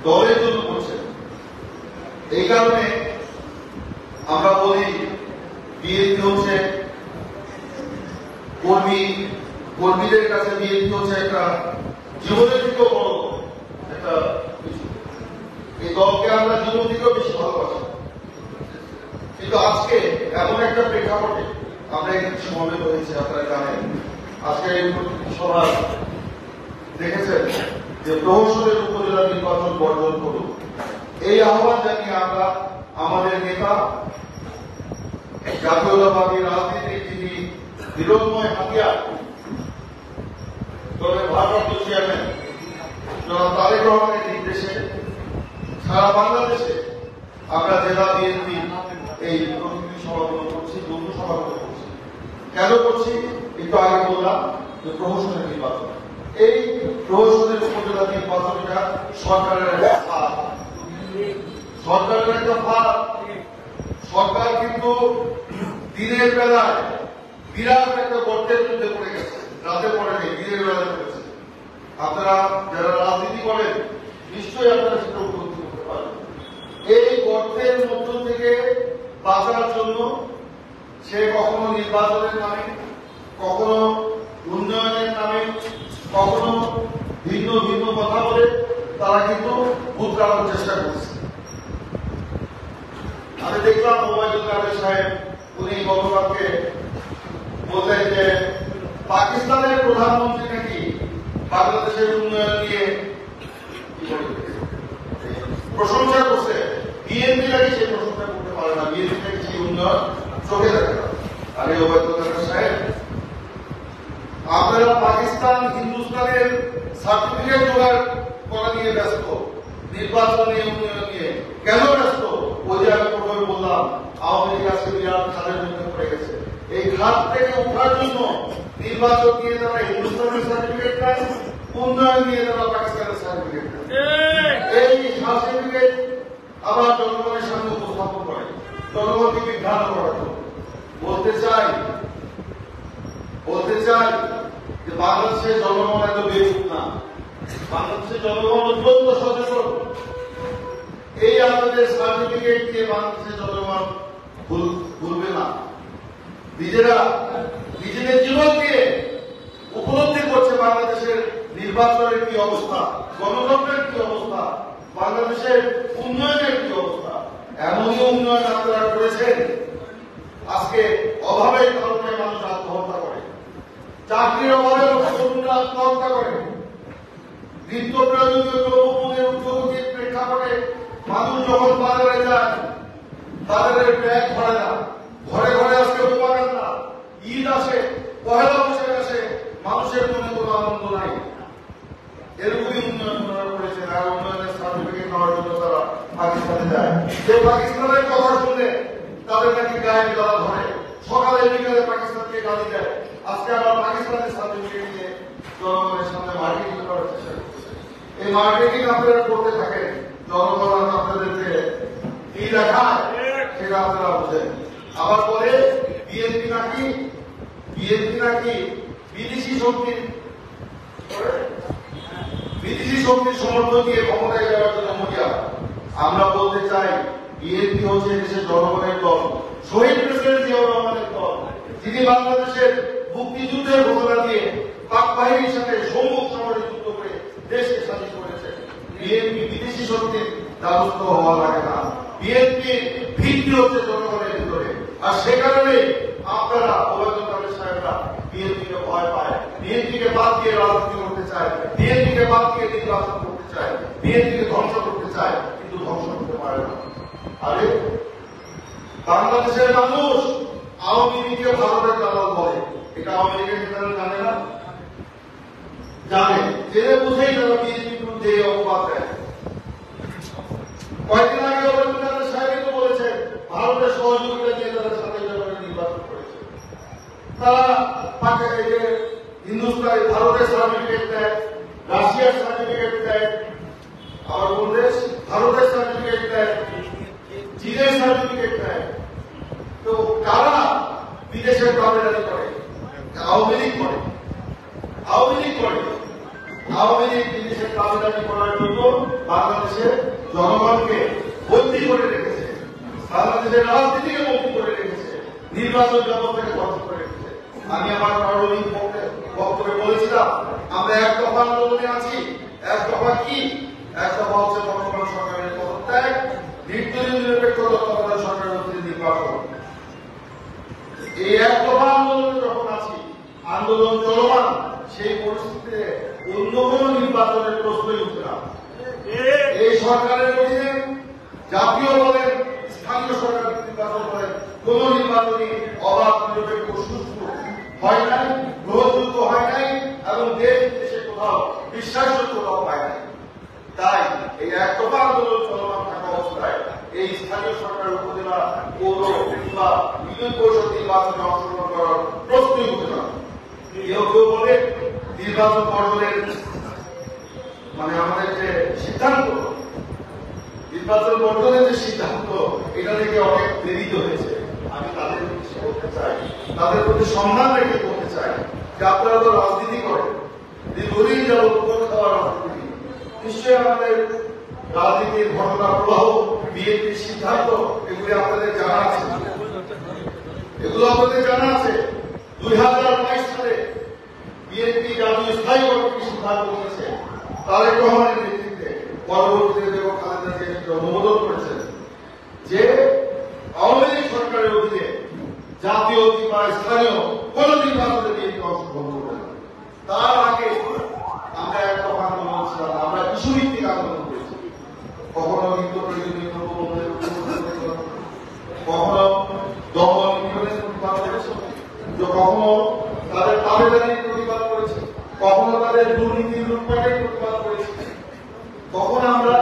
দলের জন্য করছেন। এই কারণে আমরা বলি বিএনপি হচ্ছে কর্মীদের কাছে বিএনপি হচ্ছে একটা জীবনের থেকেও বড় একটা কিছু। এই দলকে আমরা জীবন থেকেও বেশি ভালোবাসি। কিন্তু আজকে এমন একটা প্রেক্ষাপটে আমরা এখানে সমবেত হয়েছি, আপনারা জানেন। আজকে এই সভা দেখেছেন যে প্রহসনের উপজেলা নির্বাচন বর্জন করুন, এই আহ্বান জানিয়ে আমরা আমাদের নেতা জাতীয়তাবাদী রাজনীতির যিনি বিরোধময় হাতিয়ার, দলের ভারপ্রাপ্ত চেয়ারম্যান জনাব তারেক রহমানের নির্দেশে সারা বাংলাদেশে আমরা জেলা বিএনপি এই প্রতিনিধি সভাগুলো করছি, বন্ধু সভাগুলো করছি। কেন করছি? একটু আগে বললাম যে প্রহসনের নির্বাচন, এই প্রহসনের উপজেলা নির্বাচনটা সরকারের একটা ফাঁদ। সরকারের একটা ফাঁদ। সরকার কিন্তু দিনের বেলায় বিরাট একটা গর্তের মধ্যে পড়ে গেছে, রাতে পড়ে নেই, দিনের বেলায় পড়েছে। আপনারা যারা রাজনীতি করেন নিশ্চয়ই আপনারা সেটা উপলব্ধি করতে পারেন। এই গর্তের মধ্য থেকে বাঁচার জন্য সে কখনো নির্বাচনের নামে, কখনো উন্নয়নের নামে, কখনো ভিন্ন ভিন্ন কথা বলে তারা কিন্তু ভোট কাটানোর চেষ্টা করছে। আমি দেখলাম ওবায়দুল কাদের সাহেব, উনি গতকালকে বললেন যে পাকিস্তানের প্রধানমন্ত্রী নাকি বাংলাদেশের উন্নয়ন নিয়ে প্রশংসা করছে, বিএনপি নাকি সেই প্রশংসা করতে পারে না, বিএনপি নাকি সেই উন্নয়ন চোখে দেখে না। আরে ওবায়দুল কাদের সাহেব, আপনারা পাকিস্তান হিন্দুস্তানের সার্টিফিকেট জোগাড় করা নিয়ে ব্যস্ত, নির্বাচন নিয়ে, উন্নয়ন নিয়ে কেন ব্যস্ত? ওই যে আমি প্রথমে বললাম আওয়ামী লীগ আজকে বিরাট খাদের মধ্যে পড়ে গেছে। এই খাদ থেকে ওঠার জন্য নির্বাচন নিয়ে তারা হিন্দুস্তানের সার্টিফিকেট নেয়, উন্নয়ন নিয়ে তারা পাকিস্তানের সার্টিফিকেট নেয়। এই সার্টিফিকেট আবার জনগণের সামনে উপস্থাপন করে, জনগণকে বিভ্রান্ত করার জন্য। বলতে চাই যে বাংলাদেশের জনগণ এত বেকুব না, বাংলাদেশের জনগণ অত্যন্ত সচেতন। এই আমাদের সার্টিফিকেট দিয়ে বাংলাদেশের জনগণ ভুলবে না। নিজেদের জীবন দিয়ে উপলব্ধি করছে বাংলাদেশের নির্বাচনের কি অবস্থা, গণতন্ত্রের কি অবস্থা, বাংলাদেশের উন্নয়নের কি অবস্থা। এমনই উন্নয়ন আপনারা করেছেন, আজকে অভাবের কারণে মানুষ আত্মহত্যা করে, চাকরির অভাবে তরুণরা আত্মহত্যা করে, নিত্য প্রয়োজনীয় দ্রব্যমূল্যের ঊর্ধ্বগতির প্রেক্ষাপটে মানুষ যখন বাজারে যায়, বাজারের ব্যাগ ভরে না, ঘরে ঘরে আজকে প্রোপাগান্ডা। ঈদ আসে, পহেলা বৈশাখ আসে, মানুষের মনে কোনো আনন্দ নাই। এরকমই উন্নয়ন করেছেন, আর উন্নয়নের সার্টিফিকেট নেওয়ার জন্য তারা পাকিস্তানে যায়। যে পাকিস্তানের কথা শুনলে তাদের নাকি গায়ে জ্বালা ধরে, সকালে বিকালে পাকিস্তানকে গালি দেয়। আজকে আবার পাকিস্তানের সার্টিফিকেট নিয়ে জনগণের সামনে মার্কেটিং করার চেষ্টা করছে। এই মার্কেটিং আপনারা করতে থাকেন, জনগণ আপনাদেরকে কি দেখায় সেটা আপনারা বোঝেন। আবার পরে বিএনপি নাকি বিদেশি শক্তির সমর্থন দিয়ে ক্ষমতায় যাওয়ার জন্য মরিয়া। আমরা বলতে চাই বিএনপি হচ্ছে দেশের জনগণের দল, শহীদ প্রেসিডেন্ট জিয়াউর রহমানের দল, যিনি বাংলাদেশের মুক্তিযুদ্ধের ঘোষণা দিয়ে পাক বাহিনীর সাথে সম্মুখ সমরে যুদ্ধ করে দেশকে স্বাধীন করেছে। বিএনপি বিদেশি শক্তির দ্বারস্থ হওয়া লাগে না। বিএনপির ভিত্তি হচ্ছে জনগণের ভিতরে, আর সে কারণে আপনারা ওবায়দুল কাদের সাহেবরা বিএনপিকে ভয় পায়, বিএনপিকে বাদ দিয়ে রাজনীতি করতে চায়, বিএনপিকে বাদ দিয়ে নির্বাচন করতে চায়, বিএনপিকে ধ্বংস করতে চায়, কিন্তু ধ্বংস করতে পারে না। আরে বাংলাদেশের মানুষ আওয়ামী লীগকে ভারতের দালাল বলে, এটা আওয়ামী লীগের নেতারা জানে না? জানে, জেনে বুঝেই তারা বিএনপির বিরুদ্ধে এই অপবাদ দেয়। কয়েকদিন আগে ওবায়দুল কাদের সাহেব তো বলেছেন ভারতের সহযোগিতা দিয়ে তারা 7 জানুয়ারি নির্বাচন করেছে। তারা হিন্দুস্তান ভারতের সার্টিফিকেট দেয়, রাশিয়ার সার্টিফিকেট দেয়, আবার কোন দেশ ভারতের সার্টিফিকেট দেয়, চীনের সার্টিফিকেট দেয়। তো কারা বিদেশের দাবিদারি করে? আওয়ামী লীগ করে। আওয়ামী লীগ বিদেশের দাবিদারি করার জন্য বাংলাদেশের জনগণকে বন্দী করে রেখেছে, বাংলাদেশের রাজনীতিকে বন্দী করে রেখেছে, নির্বাচন ব্যবস্থাকে ধ্বংস করে রেখেছে। আমি আমার প্রারম্ভিক বক্তব্যে বলেছিলাম আমরা এক দফা আন্দোলনে আছি। এক দফা কি? এক দফা হচ্ছে বর্তমান সরকারের পদত্যাগ, নির্দলীয় নিরপেক্ষ তত্ত্বাবধায়ক সরকারের অধীনে নির্বাচন। এই এক দফা আন্দোলনে যখন আছি, আন্দোলন চলমান, সেই পরিস্থিতিতে অন্য কোন নির্বাচনের প্রশ্নই উঠে না। এই সরকারের অধীনে জাতীয় বলেন, স্থানীয় সরকার নির্বাচন করেন, কোন নির্বাচনী অবাধ নিরপেক্ষ সুষ্ঠু হয় নাই, গ্রহণযোগ্য হয় নাই এবং দেশ দেশে কোথাও বিশ্বাসযোগ্য কোথাও হয় নাই। তাই এই একদফা আন্দোলন চলমান থাকা অবস্থায় এই স্থানীয় সরকার উপজেলা পৌর কিংবা ইউনিয়ন পরিষদ নির্বাচনে অংশগ্রহণ করার প্রশ্নই উঠে না। কেউ কেউ বলে নির্বাচন মণ্ডলের মানে আমাদের যে সিদ্ধান্ত, নির্বাচন মণ্ডলের যে সিদ্ধান্ত, এটা থেকে অনেক প্রেরিত হয়েছে। আমি তাদের উদ্দেশ্যে বলতে চাই, তাদের প্রতি সম্মান রেখে বলতে চাই যে আপনারা তো রাজনীতি করেন, দীর্ঘদিন যাবৎ ভোট খাওয়ার রাজনীতি, নিশ্চয়ই আমাদের রাজনীতির ঘটনা প্রবাহ, বিএনপির সিদ্ধান্ত, এগুলি আপনাদের জানা আছে, এগুলো আপনাদের জানা আছে। 2022 সালে বিএনপি জাতীয় স্থায়ী কমিটি সিদ্ধান্ত নিয়েছে, তারেক রহমানের নেতৃত্বে, পরবর্তীতে বেগম খালেদা জিয়া অনুমোদন করেছেন যে আওয়ামী লীগ সরকারের অধীনে জাতীয় কিংবা স্থানীয় কোন নির্বাচনে বিএনপি অংশগ্রহণ করবে না। তার আগে আমরা একটা আন্দোলন ছিলাম, আমরা ইস্যুভিত্তিক আন্দোলন করেছি। কখনো নিত্য প্রয়োজনীয় কখনো দমন নিপীড়নের প্রতিবাদ করেছে, কখনো তাদের আবেদনের প্রতিবাদ করেছে, কখনো তাদের দুর্নীতি লুটপাটের প্রতিবাদ করেছে। তখন আমরা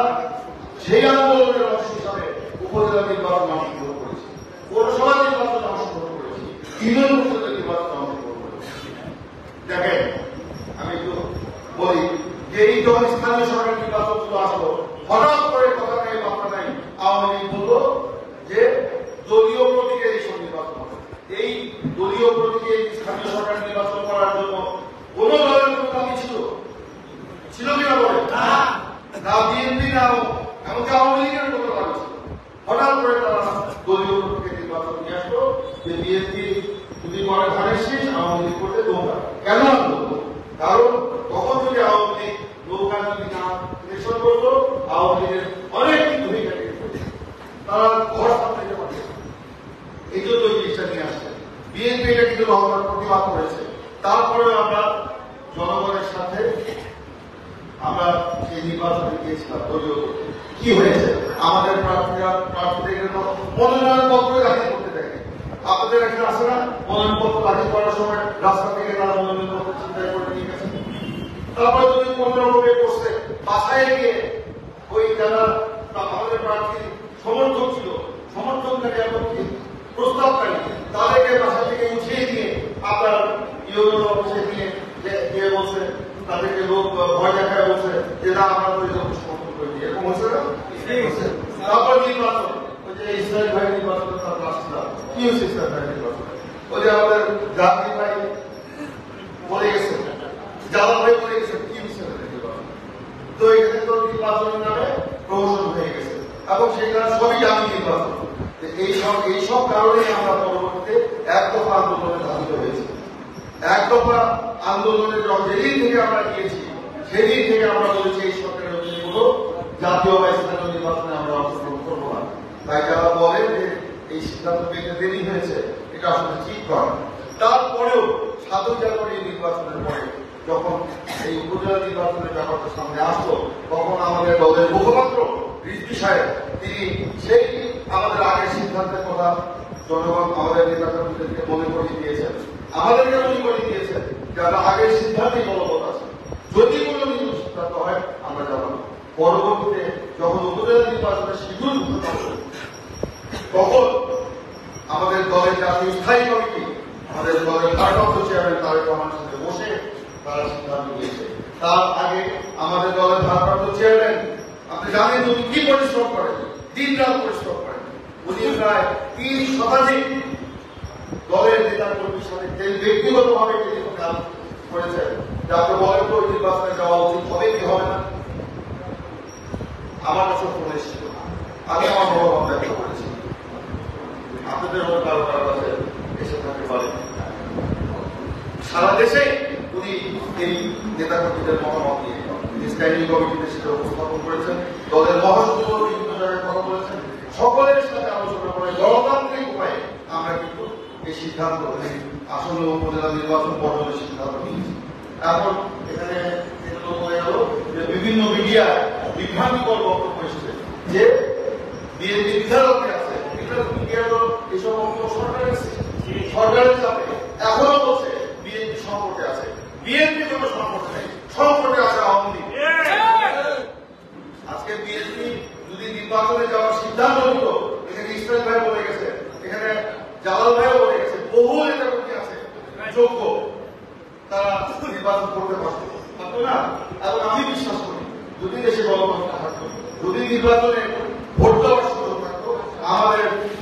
সেই আন্দোলনের অংশ হিসাবে উপজেলা নির্বাচনে অংশগ্রহণ করেছি, পৌরসভা নির্বাচনে অংশগ্রহণ করেছি, ইউনিয়ন পরিষদের নির্বাচনে অংশগ্রহণ করেছি। দেখেন, আমি একটু বলি যে এই যখন স্থানীয় সরকার নির্বাচন শুধু আসলো, হঠাৎ করে কথা নেই বার্তা নাই, আওয়ামী লীগ বললো যে দলীয় প্রতীকে এইসব নির্বাচন হবে। এই দলীয় প্রতীকে স্থানীয় সরকার নির্বাচন করার জন্য কোন দলের কোন দাবি ছিল কিনা বলে না, বিএনপি না, এমনকি আওয়ামী লীগের কোনো দাবি ছিল। হঠাৎ করে তারা দলীয় প্রতীকে নির্বাচন নিয়ে আসলো যে বিএনপি যদি করে ধানের শীষ, আওয়ামী লীগ করতে নৌকা। কেন আনলো? কারণ তখন যদি আওয়ামী লীগ নৌকা যদি না নির্বাচন করতো, আওয়ামী লীগের অনেক কিন্তু তারা ঘর সামনে পারে। এই জন্য ওই জিনিসটা নিয়ে আসছে। বিএনপি এটা কিন্তু প্রতিবাদ করেছে। তারপরে আমরা জনগণের সাথে আমরা সেই নির্বাচনে গিয়েছিলাম দলীয়। কি হয়েছে? আমাদের প্রার্থীদের জন্য মনোনয়ন পত্র দাখিল করতে দেখে। আপনাদের এখানে আসে না? মনোনয়ন পত্র দাখিল করার সময় রাস্তা থেকে তারা মনোনয়ন পত্র চিন্তায় করে নিয়ে গেছে। তারপরে যদি কোনো রকমে বসে বাসায় গিয়ে ওই যারা আমাদের প্রার্থীর সমর্থক ছিল, সমর্থনকারী এমনকি প্রস্তাবকারী, তাদেরকে বাসা থেকে উঠিয়ে দিয়ে আপনার ইউনিয়ন অফিসে দিয়ে বলছে, তাদেরকে লোক ভয় দেখায় বলছে যে না আমরা তো সমর্থন করে দিই। এরকম হয়েছে না? তারপর নির্বাচন, ওই যে ইসরায়েল ভাই নির্বাচন তার আসছিলাম, কি হয়েছে ইসরায়েল ভাই নির্বাচন? ওই যে আমাদের জাতি ভাই বলে গেছে, জালাল ভাই বলে গেছে, কি হয়েছে নির্বাচন? তো এখানে তো নির্বাচনের নামে প্রহসন হয়ে গেছে এবং সেখানে সবই জাতি নির্বাচন। এইসব কারণে আমরা পরবর্তীতে একদফা আন্দোলনে ধাবিত হয়েছি। একদফা আন্দোলনের যেদিন থেকে আমরা গিয়েছি, সেদিন থেকে আমরা বলেছি এই সরকারের অধীনে কোনো জাতীয় বা স্থানীয় নির্বাচনে আমরা অংশগ্রহণ করবো না। তাই যারা বলে যে এই সিদ্ধান্ত পেতে দেরি হয়েছে, এটা আসলে ঠিক নয়। তারপরেও 7 জানুয়ারি নির্বাচনের পরে যখন এই উপজেলা নির্বাচনের ব্যাপারটা সামনে আসলো, তখন আমাদের দলের মুখপাত্র রিজভী সাহেব তিনি সেই আমাদের আগের সিদ্ধান্তের কথা জনগণ আমাদের নেতাকর্মীদেরকে মনে করিয়ে দিয়েছেন, আমাদেরকে মনে করিয়ে দিয়েছেন যে আমরা আগের সিদ্ধান্তেই বলবৎ আছে। যদি কোনো সিদ্ধান্ত হয় আমরা জানাবো। পরবর্তীতে যখন উপজেলা নির্বাচনের শিডিউল তখন আমাদের দলের জাতীয় স্থায়ী কমিটি, আমাদের দলের ভারপ্রাপ্ত চেয়ারম্যান তারেক রহমানের সাথে বসে তারা সিদ্ধান্ত নিয়েছে। তার আগে আমাদের দলের ভারপ্রাপ্ত চেয়ারম্যান, আপনি জানেন উনি কি পরিশ্রম করেন, দিন রাত পরিশ্রম করেন। উনি প্রায় 3 শতাধিক দলের নেতা কর্মীর সাথে ব্যক্তিগতভাবে কাজ করেছেন। আপনি বলেন তো নির্বাচনে যাওয়া উচিত হবে কি হবে না? আমার কাছে ফোন এসেছিল, আমি আমার মনোভাব ব্যক্ত করেছি। আপনাদের কারো কারো কাছে এসে থাকতে পারে। সারা দেশে উনি এই নেতা কর্মীদের মতামত নিয়ে স্ট্যান্ডিং কমিটিতে সেটা উপস্থাপন করেছেন, দলের মহাসচিব বিভিন্ন জায়গায় কথা বলেছেন, সকলের সাথে আলোচনা করে গণতান্ত্রিক উপায়ে আমরা কিন্তু এই সিদ্ধান্ত আসন্ন উপজেলা নির্বাচন পর্যন্ত সিদ্ধান্ত নিয়েছি। এখন এখানে বলে গেল যে বিভিন্ন মিডিয়া বিভ্রান্তিকর বক্তব্য এসেছে যে বিএনপি বিধায়ককে আছে, মিডিয়া তো এসব বক্তব্য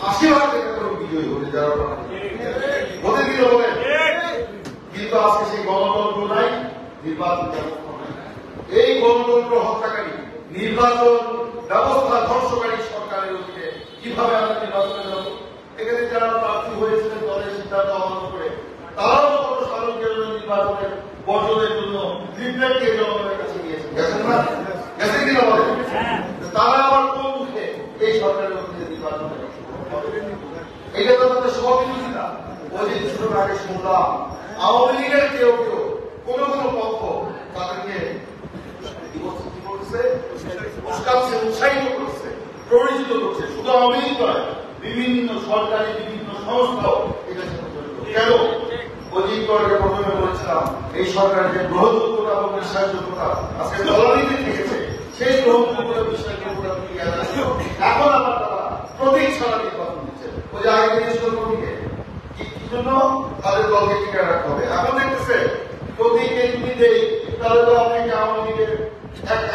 80 ভাগ বিজয়ী হলে যারা হতে দিল বলে, কিন্তু আজকে সেই গণতন্ত্র নাই, নির্বাচন ব্যবস্থা নাই। এই গণতন্ত্র হত্যাকারী, নির্বাচন ব্যবস্থা ধ্বংসকারী সরকারের অধীনে কিভাবে আমরা নির্বাচনে যাব? এখানে যারা প্রার্থী হয়েছিলেন দলের সিদ্ধান্ত অমান্য করে, তারাও কত সাধারণ নির্বাচনের বর্জনের জন্য লিফলেটকে জনগণের কাছে নিয়েছেন, গেছেন না? গেছেন কিনা বলে? তারা আবার কোন মুখে এই সরকারের অধীনে নির্বাচন? এটা তো তাদের সহবিরোধী না। ওই যে কিছুক্ষণ আগে শুনলাম আওয়ামী লীগের কেউ কেউ কোন কোন পক্ষ তাদেরকে উস্কাচ্ছে, উৎসাহিত করছে, প্ররোচিত করছে। শুধু আওয়ামী লীগ নয়, বিভিন্ন সরকারি বিভিন্ন সংস্থাও এটা কেন? অধিকরকে প্রথমে বলেছিলাম এই সরকারের যে গ্রহণযোগ্যতা এবং বিশ্বাসযোগ্যতা আজকে দলালিতে থেকেছে, সেই গ্রহণযোগ্যতা বিশ্বাসযোগ্যতা এখন আবার তারা প্রতীক ছাড়া নির্বাচন দিচ্ছে। ওই যে আগে দিয়েছিল প্রতীকে, কি জন্য? তাদের দলকে টিকে রাখতে হবে। এখন দেখতেছে প্রতীকে যদি দেই তাহলে তো আপনাকে আওয়ামী লীগের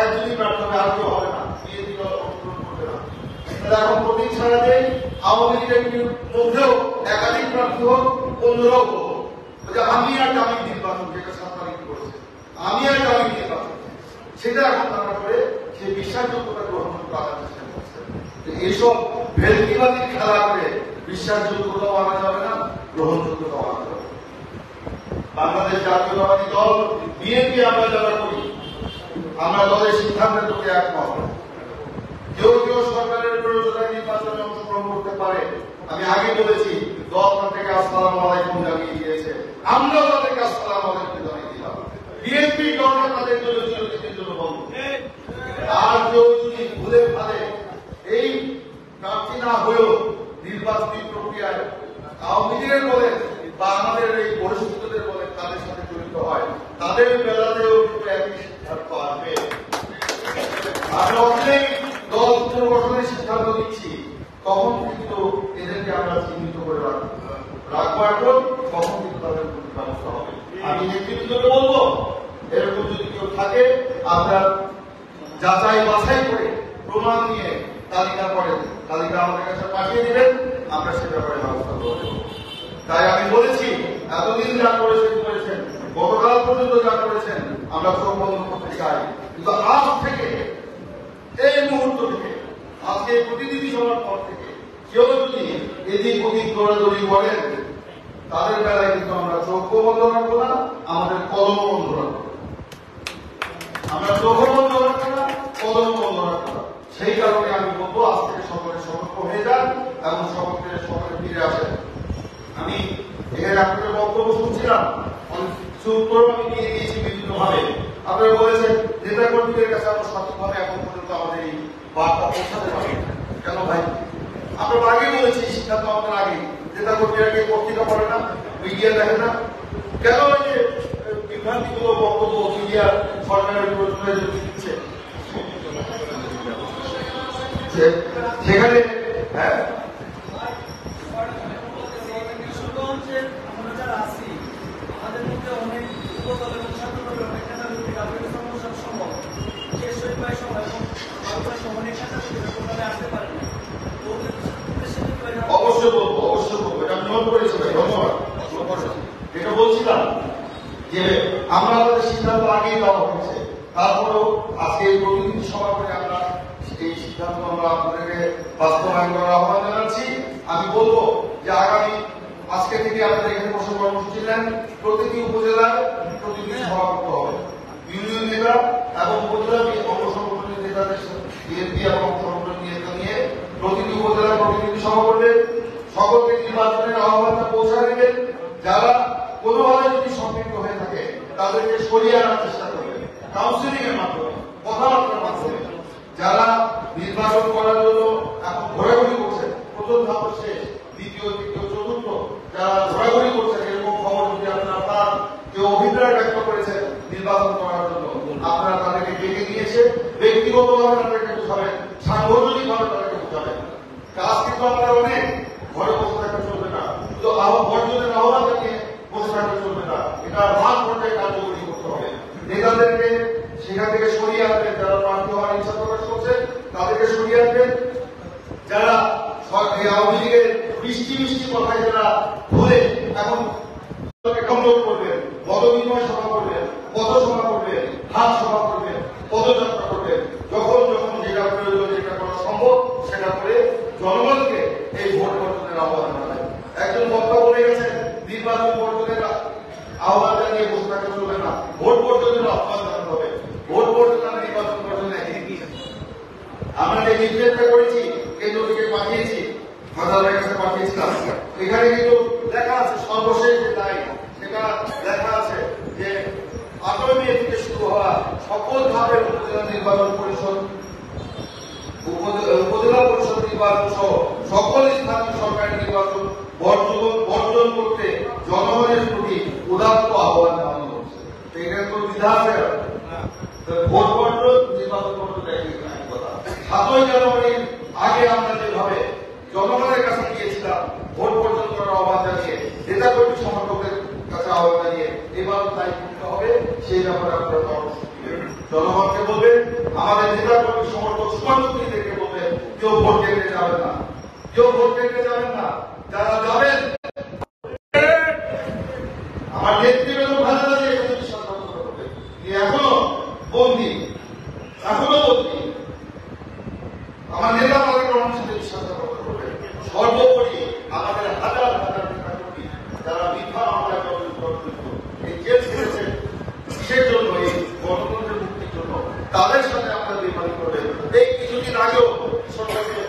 একজনই প্রার্থী হবে, আর কেউ হবে না, বিএনপি দল অংশগ্রহণ করবে না। তাহলে এখন প্রতীক ছাড়া দেয়, আওয়ামী লীগের মধ্যেও একাধিক প্রার্থী হোক, অন্যরাও হোক। আমি আর জামিন নির্বাচন, যেটা 7 তারিখ করেছে, আমি আর জামিন নির্বাচন, সেটা এখন তারা করে সেই বিশ্বাসযোগ্যতা গ্রহণ করার চেষ্টা করছে। এইসব ভেলকিবাজির খেলা করে বিশ্বাসযোগ্যতাও আনা যাবে না, গ্রহণযোগ্যতাও আনা যাবে না। বাংলাদেশ জাতীয়তাবাদী দল বিএনপি আমরা যারা করি, আমরা দলের সিদ্ধান্তের প্রতি একমত। কেউ কেউ সরকারের প্রয়োজনে নির্বাচনে অংশগ্রহণ করতে পারে। আমি আগে বলেছি দল তাদেরকে আসসালামু আলাইকুম জানিয়ে দিয়েছে, আমরা তাদেরকে আসসালামু আলাইকুম জানিয়ে দিলাম। বিএনপি দলটা তাদের জন্য চিরদিনের জন্য বন্ধ। আর কেউ যদি ভুলে ফেলে এই প্রার্থী না হয়েও নির্বাচনী প্রক্রিয়ায় আওয়ামী লীগের বলে বা আমাদের এই পরিস্থিতিদের বলে তাদের সাথে জড়িত হয়, তাদের বেলাতেও কিন্তু একই সিদ্ধান্ত আসবে। আমরা অনেক দল পুনর্গঠনের সিদ্ধান্ত দিচ্ছি, তখন কিন্তু এদেরকে আমরা চিহ্নিত করে রাখবো, এখন তখন কিন্তু তাদের ব্যবস্থা হবে। আমি নেতৃত্বকে বলবো, এরকম যদি কেউ থাকে আপনার যাচাই বাছাই করে প্রমাণ নিয়ে তালিকা করেন, তালিকা আমাদের কাছে পাঠিয়ে দিবেন, আমরা সে ব্যাপারে ব্যবস্থা করব। তাই আমি বলেছি এতদিন যা করেছেন, গতকাল পর্যন্ত যা করেছেন আমরা চোখ বন্ধ করতে চাই, কিন্তু আজ থেকে এই মুহূর্ত থেকে, আজকে প্রতিনিধি সভার পর থেকে কেউ যদি এদিক ওদিক দৌড়াদৌড়ি করেন, তাদের বেলায় কিন্তু আমরা চোখ বন্ধ রাখবো না, আমাদের কলম বন্ধ রাখবো। আমরা চোখ বন্ধ রাখবো না, কলম বন্ধ রাখবো না। সেই কারণে আমি বলবো আজ থেকে সকলে সতর্ক হয়ে যান এবং সকলে ফিরে আসেন। আমি এখানে আপনাদের বক্তব্য শুনছিলাম, অনেক কিছু উত্তর আমি নিয়ে দিয়েছি বিভিন্ন ভাবে। আপনারা বলেছেন নেতা কর্মীদের কাছে আমরা সঠিকভাবে এখন পর্যন্ত আমাদের এই বার্তা পৌঁছাতে পারি কেন ভাই? আমরা আগে বলেছি সিদ্ধান্ত আমাদের আগে, নেতা কর্মীরা কে পত্রিকা পড়ে না, মিডিয়া দেখে না, কেন এই যে বিভ্রান্তিগুলো বক্তব্য মিডিয়া সরকারের প্রয়োজনে দিচ্ছে সেখানে? হ্যাঁ, আমরা যারা আছি আমাদের মধ্যে অনেক উপদল এবং ছাত্রদল অনেক নেতা কর্মীরা সমস্যার সম্ভব শেষ হয়ে প্রায় সময় এবং অনেক নেতা আসতে পারে না। অবশ্যই বলবো, অবশ্যই বলবো, এটা আমি নোট করেছি ভাই, ধন্যবাদ। এটা বলছিলাম যে আমরা আমাদের সিদ্ধান্ত আগেই দেওয়া হয়েছে, তারপরেও আজকে এই প্রতিনিধি সভা করে আমরা এই সিদ্ধান্ত আমরা আপনাদেরকে বাস্তবায়ন করার আহ্বান জানাচ্ছি। আমি বলবো যে আগামী আজকে থেকে আমাদের এখানে বসে কর্মসূচি নেন, প্রতিটি উপজেলায় প্রতিনিধি সভা করতে হবে। ইউনিয়ন নেতা এবং উপজেলা অঙ্গ সংগঠনের নেতাদের বিএনপি এবং অঙ্গ সংগঠনের নেতা নিয়ে প্রতিটি উপজেলায় প্রতিনিধি সভা করবেন। সকলকে নির্বাচনের আহ্বানটা পৌঁছা দেবেন। যারা কোনোভাবে যদি সম্পৃক্ত হয়ে থাকে তাদেরকে সরিয়ে আনার চেষ্টা করবেন, কাউন্সিলিং এর মাধ্যমে, কথাবার্তার মাধ্যমে। যারা নির্বাচন করার জন্য এখন ঘোরাঘুরি করছেন, প্রথম ধাপ শেষ, দ্বিতীয় তৃতীয় চতুর্থ যারা ঘোরাঘুরি করছেন, এরকম খবর যদি আপনার কেউ অভিপ্রায় ব্যক্ত করেছেন নির্বাচন করার জন্য, আপনারা তাদেরকে ডেকে নিয়েছে, ব্যক্তিগতভাবে তাদেরকে বোঝাবেন, সাংগঠনিকভাবে তাদেরকে বোঝাবেন। কাজ কিন্তু আপনারা অনেক, ঘরে বসে থাকতে চলবে না, শুধু বর্জনের আহ্বান নিয়ে বসে থাকতে চলবে না, এটা মাঠ পর্যায়ে কার্যকরী করতে হবে। নেতাদেরকে সেখান থেকে সরিয়ে আনবেন, যারা প্রার্থী হওয়ার ইচ্ছা প্রকাশ করছে তাদেরকে সরিয়ে আনবেন। যারা আওয়ামী লীগের মিষ্টি মিষ্টি কথায় যারা ভুলে এখন কন্ট্রোল করবেন, মতবিনিময় সভা করবেন, পথসভা করবেন, হাট সভা করবেন, পদযাত্রা করবেন, যখন যখন যেটা প্রয়োজন, যেটা করা সম্ভব সেটা করে জনগণকে এই ভোট বর্জনের আহ্বান জানাবেন। একজন বক্তা বলে গেছেন নির্বাচন বর্জনের আহ্বান জানিয়ে বসে থাকা চলবে না, ভোট বর্জনের আহ্বান জানাতে হবে। ভোট বর্জন আর নির্বাচন বর্জন একই। আমরা যে নির্দেশটা করেছি কেন্দ্র থেকে পাঠিয়েছি, মাদারের কাছে পাঠিয়েছিলাম, এখানে কিন্তু লেখা আছে সর্বশেষ যে লাইন, সেটা লেখা আছে যে 18 মে থেকে শুরু হওয়া সকল ধাপের উপজেলা নির্বাচন পরিষদ, উপজেলা পরিষদ নির্বাচন সহ সকল স্থানীয় সরকারি নির্বাচন বর্জন করতে জনগণের প্রতি উদাত্ত আহ্বান জানানো হচ্ছে। এখানে তো দ্বিধা আছে, ভোট বর্জন নির্বাচন বর্জন একই কথা। 7ই জানুয়ারির আগে আমরা যেভাবে জনগণের কাছে গিয়েছিলাম ভোট বর্জন করার আহ্বান জানিয়ে, নেতা কর্মী সমর্থকদের কাছে আহ্বান জানিয়ে, এবার তাই করতে হবে। সেই ব্যাপারে আপনারা জনগণকে বলবেন, আমাদের নেতা কর্মী সমর্থক শুভানুদ্দিনদেরকে বলবেন, কেউ ভোট কেন্দ্রে যাবেন না, কেউ ভোট কেন্দ্রে যাবেন না। যারা যাবেন, আমার নেত্রী বেগম খালেদা জিয়া এখানে বিশ্বাস করবে, এখনো বন্দী, এখনো বন্দী। আমার নেতা তাদের রহমানের বিশ্বাস করবে। সর্বোপরি আমাদের হাজার হাজার নেতা কর্মী যারা মিথ্যা মামলায় এই জেল ছেড়েছেন কিসের জন্য, এই গণতন্ত্রের মুক্তির জন্য, তাদের সাথে আপনারা বেমানি করবেন। এই কিছুদিন আগেও সরকারকে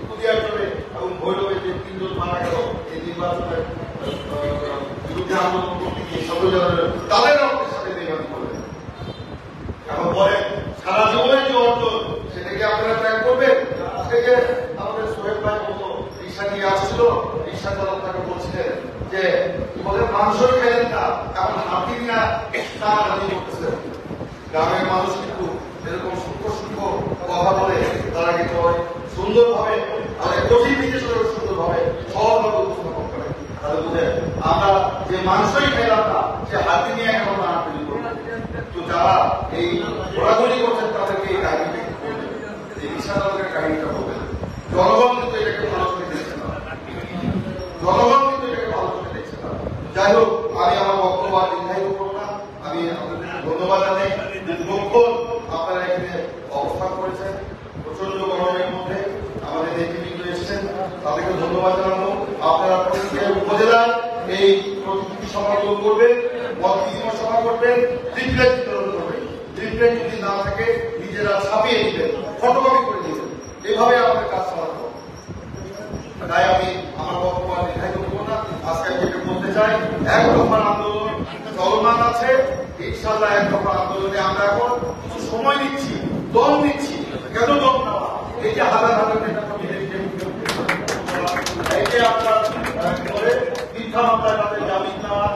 কুদিয়ারচরে এবং ভৈরবে যে 3 জন মারা গেল এই নির্বাচনের বিরুদ্ধে আন্দোলন করতে গিয়ে তাদের আপনার সাথে বেমানি করবেন। এখন পরে সারা জীবনের যে অর্জন সেটাকে আপনারা ত্যাগ করবেন। থেকে আমাদের সোহেব ভাই মতো রিক্সা নিয়ে আসছিল, রিক্সা চালক তাকে বলছিলেন যে বলে মাংসই খেলেন না, এখন হাতি না টানাটানি করতেছেন। গ্রামের মানুষ কিন্তু এরকম সূক্ষ্ম সূক্ষ্ম কথা বলে, তারা কিন্তু সুন্দরভাবে কঠিন বিশেষ করে সুন্দরভাবে সহজভাবে উপস্থাপন করে। তাহলে বুঝে আমরা যে মাংসই খেলাম না, সে হাতি নিয়ে এখন টানাটানি করবো। তো যারা এই ঘোরাঘুরি করছেন তাদেরকে এই কাহিনীটা বলবেন, এই রিক্সা চালকের কাহিনীটা বলবেন। জনগণ কিন্তু এটাকে ভালো করে দেখছে না, জনগণ কিন্তু এটাকে ভালো করে দেখছে না। যাই হোক, আমি আমার বক্তব্য আর দীর্ঘায়িত করব না। আমি আপনাদের ধন্যবাদ জানাই। দীর্ঘক্ষণ আপনারা এখানে অবস্থান করেছেন, প্রচন্ড গরমের মধ্যে আমাদের নেতৃবৃন্দ এসেছেন, তাদেরকে ধন্যবাদ জানাবো। আপনারা প্রত্যেক উপজেলার এই প্রতিনিধি সমাগম করবেন, মত বিনিময় সভা করবেন, লিফলেট বিতরণ করবেন। লিফলেট যদি না থাকে নিজেরা ছাপিয়ে দিবেন, ফটোকপি করে দিবেন, এভাবে আমাদের কাজ চালাতে হবে। তাই আমি আমার বক্তব্য নির্ধারিত করব না। আজকে যেটা বলতে চাই, এক দফার আন্দোলন চলমান আছে। ইনশাআল্লাহ এক দফার আন্দোলনে আমরা এখন কিছু সময় নিচ্ছি, দম নিচ্ছি। কেন দম নেওয়া? এই যে হাজার হাজার নেতা কর্মী এই যে আপনার মিথ্যা মামলায় তাদের জামিন নেওয়া,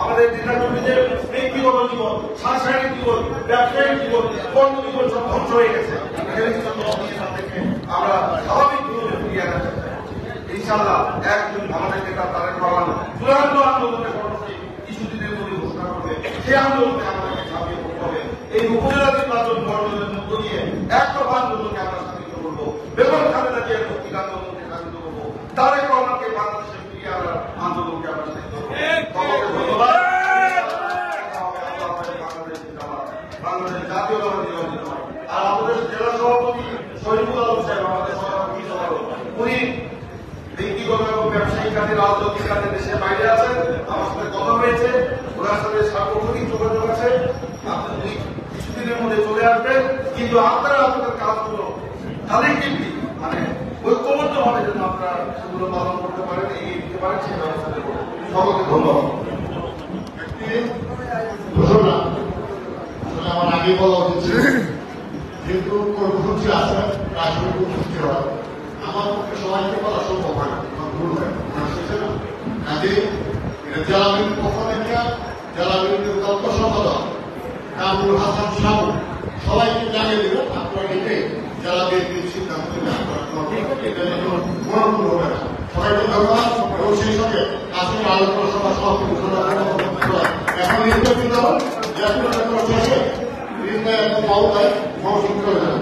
আমাদের নেতা কর্মীদের ব্যক্তিগত জীবন, সাংসারিক জীবন, ব্যবসায়িক জীবন, কর্মজীবন সব ধ্বংস হয়ে গেছে। আমরা স্বাভাবিক জীবনে ফিরিয়ে আনতে চাই। ইনশাআল্লাহ একজন আমাদের নেতা তারেক রহমান চূড়ান্ত আন্দোলনের কর্মসূচি কিছুদিনের মধ্যে ঘোষণা করবে। সেই আন্দোলনে আমাদেরকে ঝাঁপিয়ে পড়তে হবে। এই উপজেলা নির্বাচন বর্জনের মধ্য দিয়ে এক দফা আন্দোলনকে আমরা সাধিত করবো। বেগম খালেদা জিয়ার মুক্তির আন্দোলনকে সাধিত করবো। তারেক রহমানকে বাংলাদেশে ফিরিয়ে আনার আন্দোলনকে আমরা সাধিত করবো। সকলকে ধন্যবাদ। বাংলাদেশ জাতীয়তাবাদী দল আর আমাদের জেলা সভাপতি শরীফুল আলম সাহেব, আমাদের সভাপতি সভাপতি, উনি ব্যক্তিগত এবং ব্যবসায়িক কাজে, রাজনৈতিক কাজে দেশের বাইরে আছেন। আমার সাথে কথা হয়েছে, ওনার সাথে সার্বক্ষণিক যোগাযোগ আছে। উনি কিছুদিনের মধ্যে চলে আসবেন, কিন্তু আপনারা আপনাদের কাজগুলো কালেক্টিভলি মানে ঐক্যবদ্ধ ভাবে যেন আপনারা সেগুলো পালন করতে পারেন, এগিয়ে দিতে পারেন, সেই ব্যবস্থা দেব। সকলকে ধন্যবাদ। ঘোষণা আসলে আমার আগে বলা উচিত ছিল, যেহেতু কর্মসূচি আছে, রাষ্ট্রীয় কর্মসূচি হয়, আমার পক্ষে সবাইকে বলা সম্ভব হয় না, ভুল হয় না। কাজে এটা জেলা বিএনপির পক্ষ থেকে জেলা বিএনপির তথ্য সম্পাদক কামরুল হাসান সাহু সবাইকে জানিয়ে দেবেন, আপনারা এতে জেলা বিএনপির সিদ্ধান্ত এটা যেন মনোভূল হবে না। সবাইকে ধন্যবাদ এবং সেই সঙ্গে আজকের আলোচনা সভা সভাপতি এখন নির্বাচিত শেষে এবং মহোদয় মহসিন করে যান।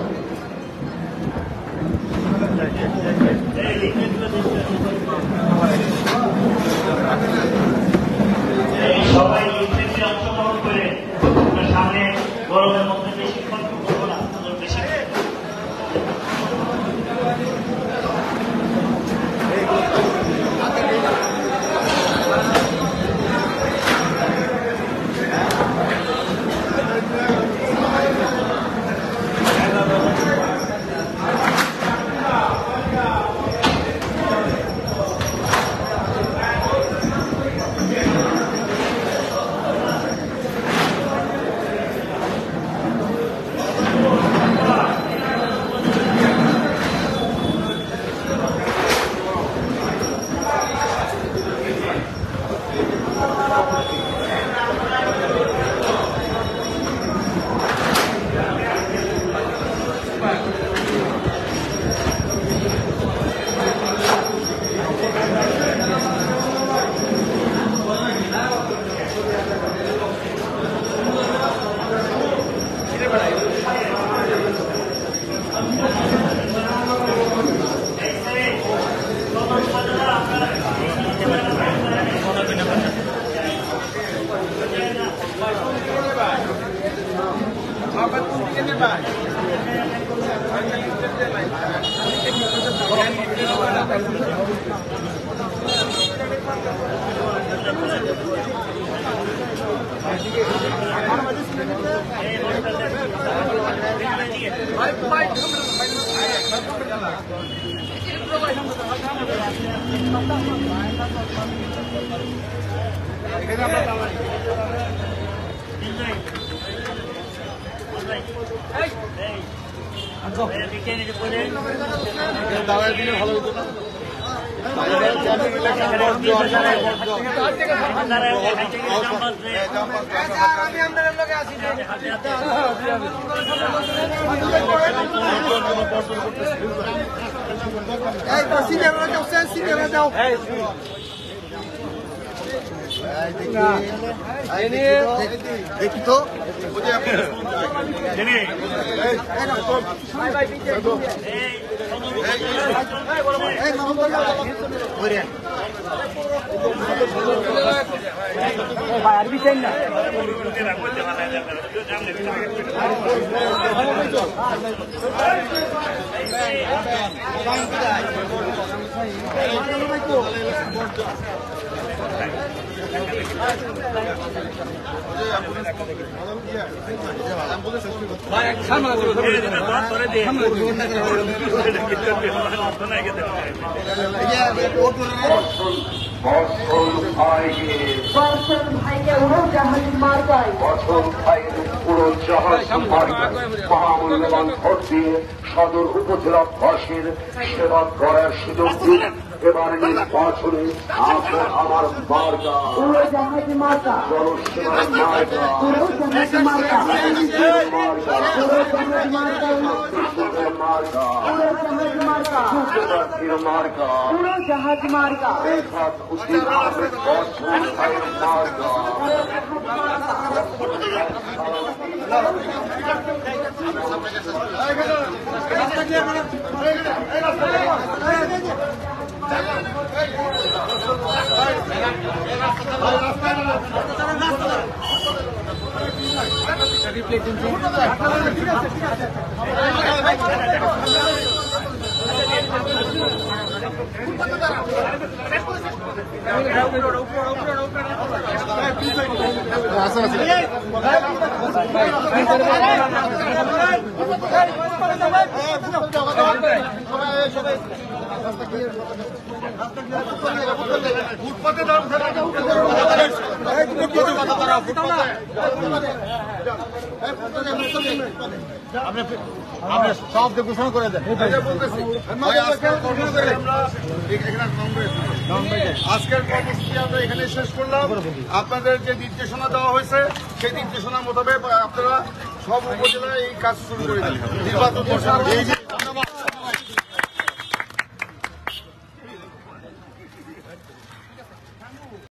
দাঁড়ায় দিলে ভালো হতো না। দেখি তো আরবি চাই না বর্ষণ ভাইকে উড়োজাহাজ মার্কায় মহামূল্যবান ভোট দিয়ে সদর উপজেলা বাসীর সেবা করার সুযোগ দিন। এবার নির্বাচনে আসো আমার মার্কা উড়োজাহাজ মার্কা, জনসেবার মার্কা উড়োজাহাজ মার্কা, উড়োজাহাজ মার্কা, মার্কা উড়োজাহাজ মার্কা, মার্কা উড়োজাহাজ মার্কা, উদ্দিন আহমেদ বর্ষণ ভাইয়ের মার্কা। আপনি সব ঘোষণা করে দেন। আজকের কর্মসূচি আমরা এখানে শেষ করলাম। আপনাদের যে নির্দেশনা দেওয়া হয়েছে সেই নির্দেশনা মোতাবেক আপনারা সব উপজেলায় এই কাজ শুরু করে দিন। নির্বাচন